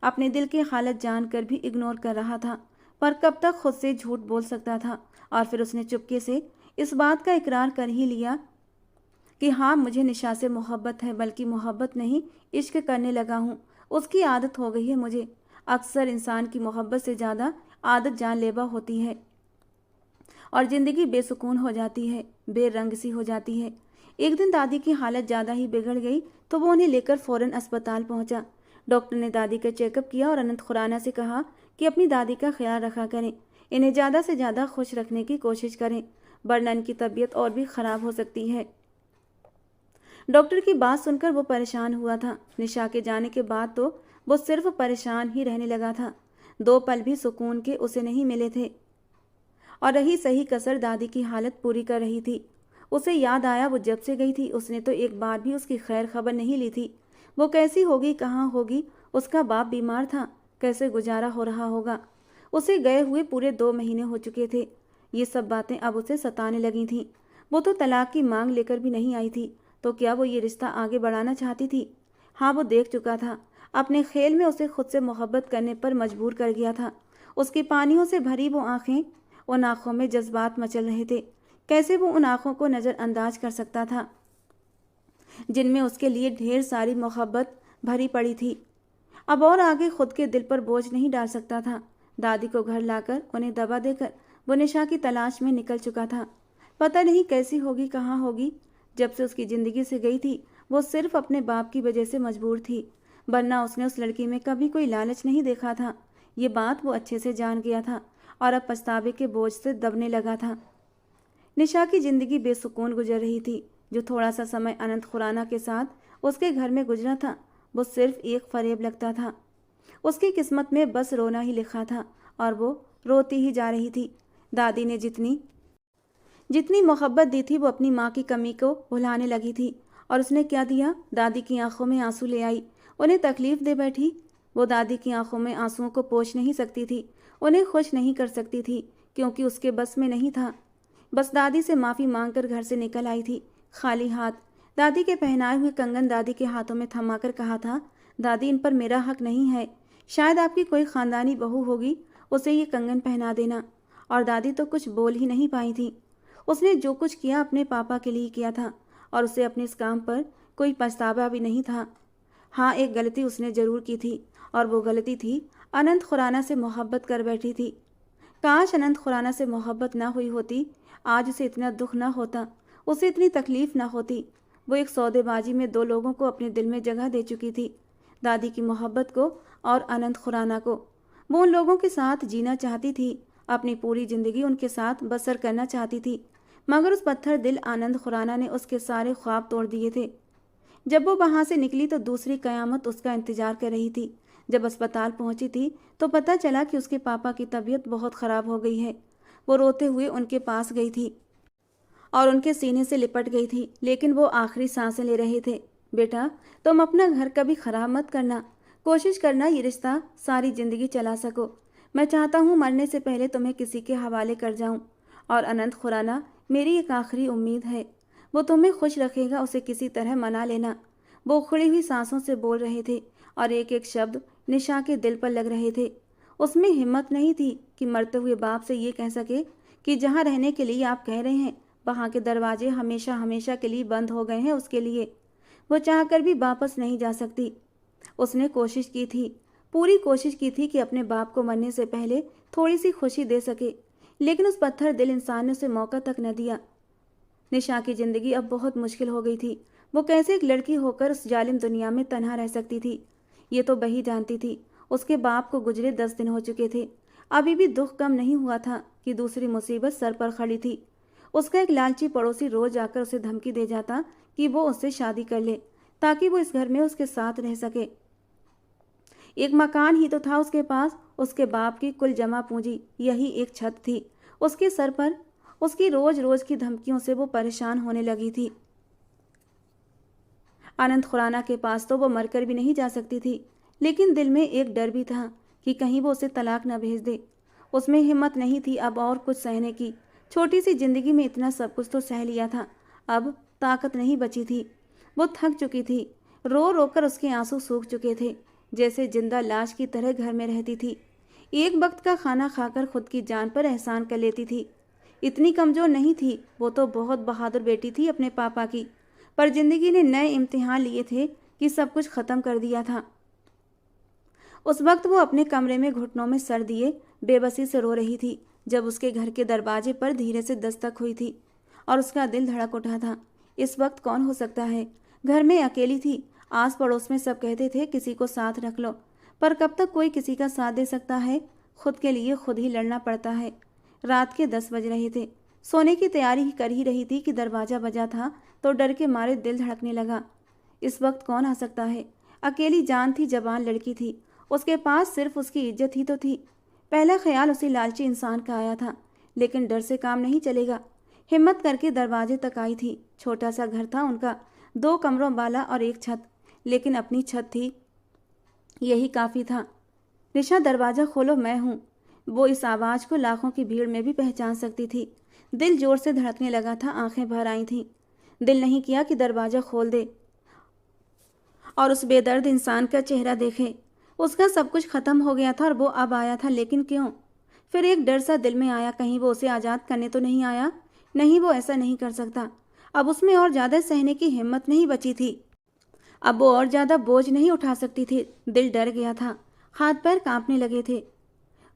अपने दिल की हालत जानकर भी इग्नोर कर रहा था, पर कब तक खुद से झूठ बोल सकता था। और फिर उसने चुपके से इस बात का इकरार कर ही लिया कि हाँ, मुझे निशा से मोहब्बत है, बल्कि मोहब्बत नहीं, इश्क करने लगा हूँ। उसकी आदत हो गई है मुझे। अक्सर इंसान की मोहब्बत से ज़्यादा आदत जानलेवा होती है और ज़िंदगी बेसुकून हो जाती है, बेरंग सी हो जाती है। एक दिन दादी की हालत ज़्यादा ही बिगड़ गई तो वो उन्हें लेकर फ़ौरन अस्पताल पहुंचा। डॉक्टर ने दादी का चेकअप किया और अनंत खुराना से कहा कि अपनी दादी का ख्याल रखा करें, इन्हें ज़्यादा से ज़्यादा खुश रखने की कोशिश करें, वरना इनकी तबीयत और भी ख़राब हो सकती है। डॉक्टर की बात सुनकर वो परेशान हुआ था। निशा के जाने के बाद तो वो सिर्फ परेशान ही रहने लगा था। 2 पल भी सुकून के उसे नहीं मिले थे। और रही सही कसर दादी की हालत पूरी कर रही थी। उसे याद आया वो जब से गई थी उसने तो एक बार भी उसकी खैर खबर नहीं ली थी। वो कैसी होगी, कहाँ होगी? उसका बाप बीमार था, कैसे गुजारा हो रहा होगा? उसे गए हुए पूरे 2 महीने हो चुके थे। ये सब बातें अब उसे सताने लगी थीं। वो तो तलाक की मांग लेकर भी नहीं आई थी, तो क्या वो ये रिश्ता आगे बढ़ाना चाहती थी? हाँ, वो देख चुका था अपने खेल में उसे खुद से मोहब्बत करने पर मजबूर कर गया था। उसकी पानियों से भरी वो आंखें, उन आंखों में जज्बात मचल रहे थे। कैसे वो उन आंखों को नज़रअंदाज कर सकता था जिनमें उसके लिए ढेर सारी मोहब्बत भरी पड़ी थी। अब और आगे खुद के दिल पर बोझ नहीं डाल सकता था। दादी को घर लाकर उन्हें दवा देकर वो निशा की तलाश में निकल चुका था। पता नहीं कैसी होगी, कहाँ होगी। जब से उसकी ज़िंदगी से गई थी वो सिर्फ अपने बाप की वजह से मजबूर थी, वरना उसने उस लड़की में कभी कोई लालच नहीं देखा था। ये बात वो अच्छे से जान गया था और अब पछतावे के बोझ से दबने लगा था। निशा की ज़िंदगी बेसुकून गुजर रही थी। जो थोड़ा सा समय अनंत खुराना के साथ उसके घर में गुजरा था वो सिर्फ एक फरेब लगता था। उसकी किस्मत में बस रोना ही लिखा था और वो रोती ही जा रही थी। दादी ने जितनी जितनी मोहब्बत दी थी वो अपनी माँ की कमी को भुलाने लगी थी। और उसने क्या दिया? दादी की आंखों में आंसू ले आई, उन्हें तकलीफ दे बैठी। वो दादी की आंखों में आंसुओं को पोंछ नहीं सकती थी, उन्हें खुश नहीं कर सकती थी, क्योंकि उसके बस में नहीं था। बस दादी से माफ़ी मांगकर घर से निकल आई थी, खाली हाथ। दादी के पहनाए हुए कंगन दादी के हाथों में थमाकर कहा था, दादी, इन पर मेरा हक नहीं है। शायद आपकी कोई ख़ानदानी बहू होगी, उसे ये कंगन पहना देना। और दादी तो कुछ बोल ही नहीं पाई थी। उसने जो कुछ किया अपने पापा के लिए किया था और उसे अपने इस काम पर कोई पछतावा भी नहीं था। हाँ, एक गलती उसने ज़रूर की थी और वो गलती थी अनंत खुराना से मोहब्बत कर बैठी थी। काश अनंत खुराना से मोहब्बत ना हुई होती, आज उसे इतना दुख ना होता, उसे इतनी तकलीफ ना होती। वो एक सौदेबाजी में दो लोगों को अपने दिल में जगह दे चुकी थी, दादी की मोहब्बत को और अनंत खुराना को। वो उन लोगों के साथ जीना चाहती थी, अपनी पूरी ज़िंदगी उनके साथ बसर करना चाहती थी, मगर उस पत्थर दिल आनंद खुराना ने उसके सारे ख्वाब तोड़ दिए थे। जब वो वहाँ से निकली तो दूसरी कयामत उसका इंतजार कर रही थी। जब अस्पताल पहुँची थी तो पता चला कि उसके पापा की तबीयत बहुत ख़राब हो गई है। वो रोते हुए उनके पास गई थी और उनके सीने से लिपट गई थी, लेकिन वो आखिरी सांसें ले रहे थे। बेटा, तुम अपना घर कभी ख़राब मत करना, कोशिश करना ये रिश्ता सारी ज़िंदगी चला सको। मैं चाहता हूँ मरने से पहले तुम्हें किसी के हवाले कर जाऊँ। और अनंत खुराना मेरी एक आखिरी उम्मीद है, वो तुम्हें खुश रखेगा, उसे किसी तरह मना लेना। वो उखड़ी हुई सांसों से बोल रहे थे और एक एक शब्द निशा के दिल पर लग रहे थे। उसमें हिम्मत नहीं थी कि मरते हुए बाप से ये कह सके कि जहाँ रहने के लिए आप कह रहे हैं वहाँ के दरवाजे हमेशा हमेशा के लिए बंद हो गए हैं उसके लिए। वो चाहकर भी वापस नहीं जा सकती। उसने कोशिश की थी, पूरी कोशिश की थी कि अपने बाप को मरने से पहले थोड़ी सी खुशी दे सके, लेकिन उस पत्थर दिल इंसान ने उसे मौका तक न दिया। निशा की ज़िंदगी अब बहुत मुश्किल हो गई थी। वो कैसे एक लड़की होकर उस जालिम दुनिया में तन्हा रह सकती थी, ये तो वही जानती थी। उसके बाप को गुजरे 10 दिन हो चुके थे, अभी भी दुख कम नहीं हुआ था कि दूसरी मुसीबत सर पर खड़ी थी। उसका एक लालची पड़ोसी रोज आकर उसे धमकी दे जाता कि वो उससे शादी कर ले ताकि वो इस घर में उसके साथ रह सके। एक मकान ही तो था उसके पास, उसके बाप की कुल जमा पूंजी यही एक छत थी उसके सर पर। उसकी रोज रोज की धमकियों से वो परेशान होने लगी थी। अनंत खुराना के पास तो वो मरकर भी नहीं जा सकती थी, लेकिन दिल में एक डर भी था कि कहीं वो उसे तलाक न भेज दे। उसमें हिम्मत नहीं थी अब और कुछ सहने की। छोटी सी जिंदगी में इतना सब कुछ तो सह लिया था, अब ताकत नहीं बची थी। वो थक चुकी थी, रो रो कर उसके आंसू सूख चुके थे, जैसे जिंदा लाश की तरह घर में रहती थी। एक वक्त का खाना खाकर खुद की जान पर एहसान कर लेती थी। इतनी कमज़ोर नहीं थी, वो तो बहुत बहादुर बेटी थी अपने पापा की। पर जिंदगी ने नए इम्तिहान लिए थे कि सब कुछ ख़त्म कर दिया था। उस वक्त वो अपने कमरे में घुटनों में सर दिए बेबसी से रो रही थी जब उसके घर के दरवाजे पर धीरे से दस्तक हुई थी और उसका दिल धड़क उठा था। इस वक्त कौन हो सकता है? घर में अकेली थी, आस पड़ोस में सब कहते थे किसी को साथ रख लो, पर कब तक कोई किसी का साथ दे सकता है? खुद के लिए खुद ही लड़ना पड़ता है। रात के 10 बज रहे थे, सोने की तैयारी ही कर ही रही थी कि दरवाज़ा बजा था तो डर के मारे दिल धड़कने लगा। इस वक्त कौन आ सकता है? अकेली जान थी, जवान लड़की थी, उसके पास सिर्फ उसकी इज्जत ही तो थी। पहला ख्याल उसी लालची इंसान का आया था, लेकिन डर से काम नहीं चलेगा। हिम्मत करके दरवाजे तक आई थी। छोटा सा घर था उनका, 2 कमरों वाला और एक छत, लेकिन अपनी छत थी, यही काफ़ी था। निशा, दरवाज़ा खोलो, मैं हूँ। वो इस आवाज़ को लाखों की भीड़ में भी पहचान सकती थी। दिल जोर से धड़कने लगा था, आंखें भर आई थीं। दिल नहीं किया कि दरवाज़ा खोल दे और उस बेदर्द इंसान का चेहरा देखे। उसका सब कुछ खत्म हो गया था और वो अब आया था, लेकिन क्यों? फिर एक डर सा दिल में आया, कहीं वो उसे आज़ाद करने तो नहीं आया। नहीं, वो ऐसा नहीं कर सकता। अब उसमें और ज़्यादा सहने की हिम्मत नहीं बची थी। अब वो और ज़्यादा बोझ नहीं उठा सकती थी। दिल डर गया था, हाथ पैर कांपने लगे थे।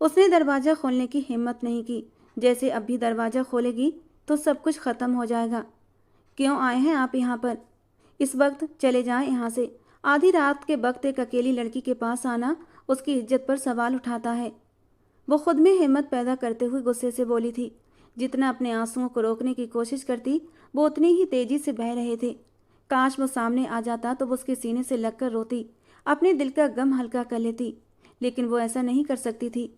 उसने दरवाज़ा खोलने की हिम्मत नहीं की। जैसे अब भी दरवाज़ा खोलेगी तो सब कुछ ख़त्म हो जाएगा। क्यों आए हैं आप यहाँ पर? इस वक्त चले जाएं यहाँ से। आधी रात के वक्त एक अकेली लड़की के पास आना उसकी इज्जत पर सवाल उठाता है। वो खुद में हिम्मत पैदा करते हुए गुस्से से बोली थी। जितना अपने आंसुओं को रोकने की कोशिश करती, वो उतनी ही तेजी से बह रहे थे। काश वो सामने आ जाता तो वो उसके सीने से लगकर रोती, अपने दिल का गम हल्का कर लेती, लेकिन वो ऐसा नहीं कर सकती थी।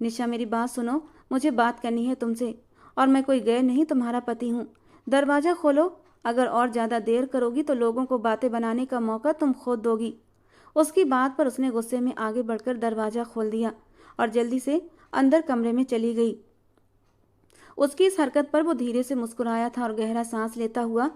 निशा, मेरी बात सुनो, मुझे बात करनी है तुमसे, और मैं कोई गैर नहीं, तुम्हारा पति हूँ। दरवाज़ा खोलो। अगर और ज़्यादा देर करोगी तो लोगों को बातें बनाने का मौका तुम खुद दोगी। उसकी बात पर उसने गुस्से में आगे बढ़कर दरवाज़ा खोल दिया और जल्दी से अंदर कमरे में चली गई। उसकी इस हरकत पर वो धीरे से मुस्कुराया था और गहरा सांस लेता हुआ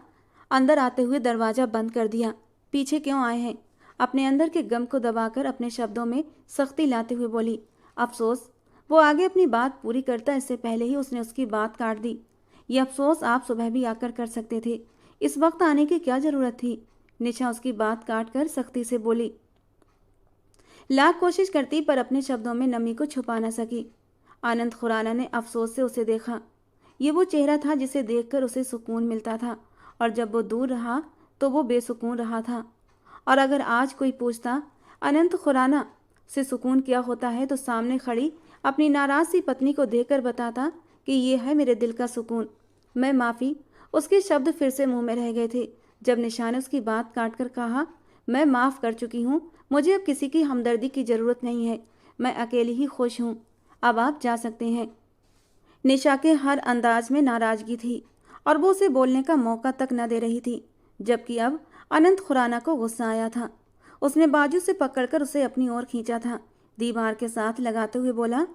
अंदर आते हुए दरवाज़ा बंद कर दिया। पीछे क्यों आए हैं? अपने अंदर के गम को दबाकर अपने शब्दों में सख्ती लाते हुए बोली। अफसोस। वो आगे अपनी बात पूरी करता इससे पहले ही उसने उसकी बात काट दी। ये अफसोस आप सुबह भी आकर कर सकते थे, इस वक्त आने की क्या ज़रूरत थी? निशा उसकी बात काट कर सख्ती से बोली। लाख कोशिश करती पर अपने शब्दों में नमी को छुपा न सकी। आनंद खुराना ने अफसोस से उसे देखा। ये वो चेहरा था जिसे देखकर उसे सुकून मिलता था, और जब वो दूर रहा तो वो बेसुकून रहा था। और अगर आज कोई पूछता अनंत खुराना से सुकून क्या होता है, तो सामने खड़ी अपनी नाराज सी पत्नी को देखकर बताता कि ये है मेरे दिल का सुकून। मैं माफ़ी। उसके शब्द फिर से मुंह में रह गए थे जब निशा ने उसकी बात काट कर कहा, मैं माफ़ कर चुकी हूँ, मुझे अब किसी की हमदर्दी की ज़रूरत नहीं है, मैं अकेली ही खुश हूँ, अब आप जा सकते हैं। निशा के हर अंदाज में नाराज़गी थी और वो उसे बोलने का मौका तक न दे रही थी, जबकि अब अनंत खुराना को गुस्सा आया था। उसने बाजू से पकड़कर उसे अपनी ओर खींचा था, दीवार के साथ लगाते हुए बोला,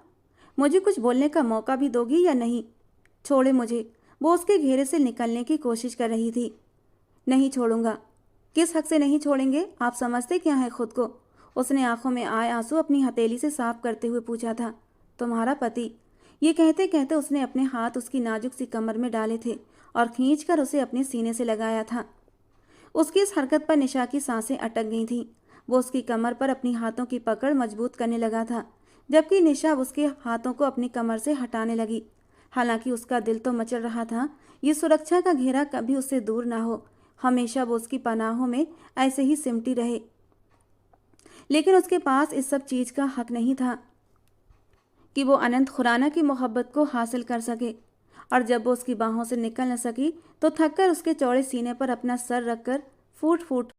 मुझे कुछ बोलने का मौका भी दोगी या नहीं? छोड़े मुझे। वो उसके घेरे से निकलने की कोशिश कर रही थी। नहीं छोड़ूंगा। किस हक से नहीं छोड़ेंगे? आप समझते क्या है खुद को? उसने आंखों में आए आंसू अपनी हथेली से साफ करते हुए पूछा था। तुम्हारा पति। ये कहते कहते उसने अपने हाथ उसकी नाजुक सी कमर में डाले थे और खींचकर उसे अपने सीने से लगाया था। उसकी इस हरकत पर निशा की सांसें अटक गई थीं। वो उसकी कमर पर अपनी हाथों की पकड़ मजबूत करने लगा था, जबकि निशा उसके हाथों को अपनी कमर से हटाने लगी। हालांकि उसका दिल तो मचल रहा था, ये सुरक्षा का घेरा कभी उससे दूर ना हो, हमेशा वो उसकी पनाहों में ऐसे ही सिमटी रहे। लेकिन उसके पास इस सब चीज़ का हक नहीं था कि वो अनंत खुराना की मोहब्बत को हासिल कर सके। और जब वो उसकी बाहों से निकल न सकी तो थककर उसके चौड़े सीने पर अपना सर रखकर फूट फूट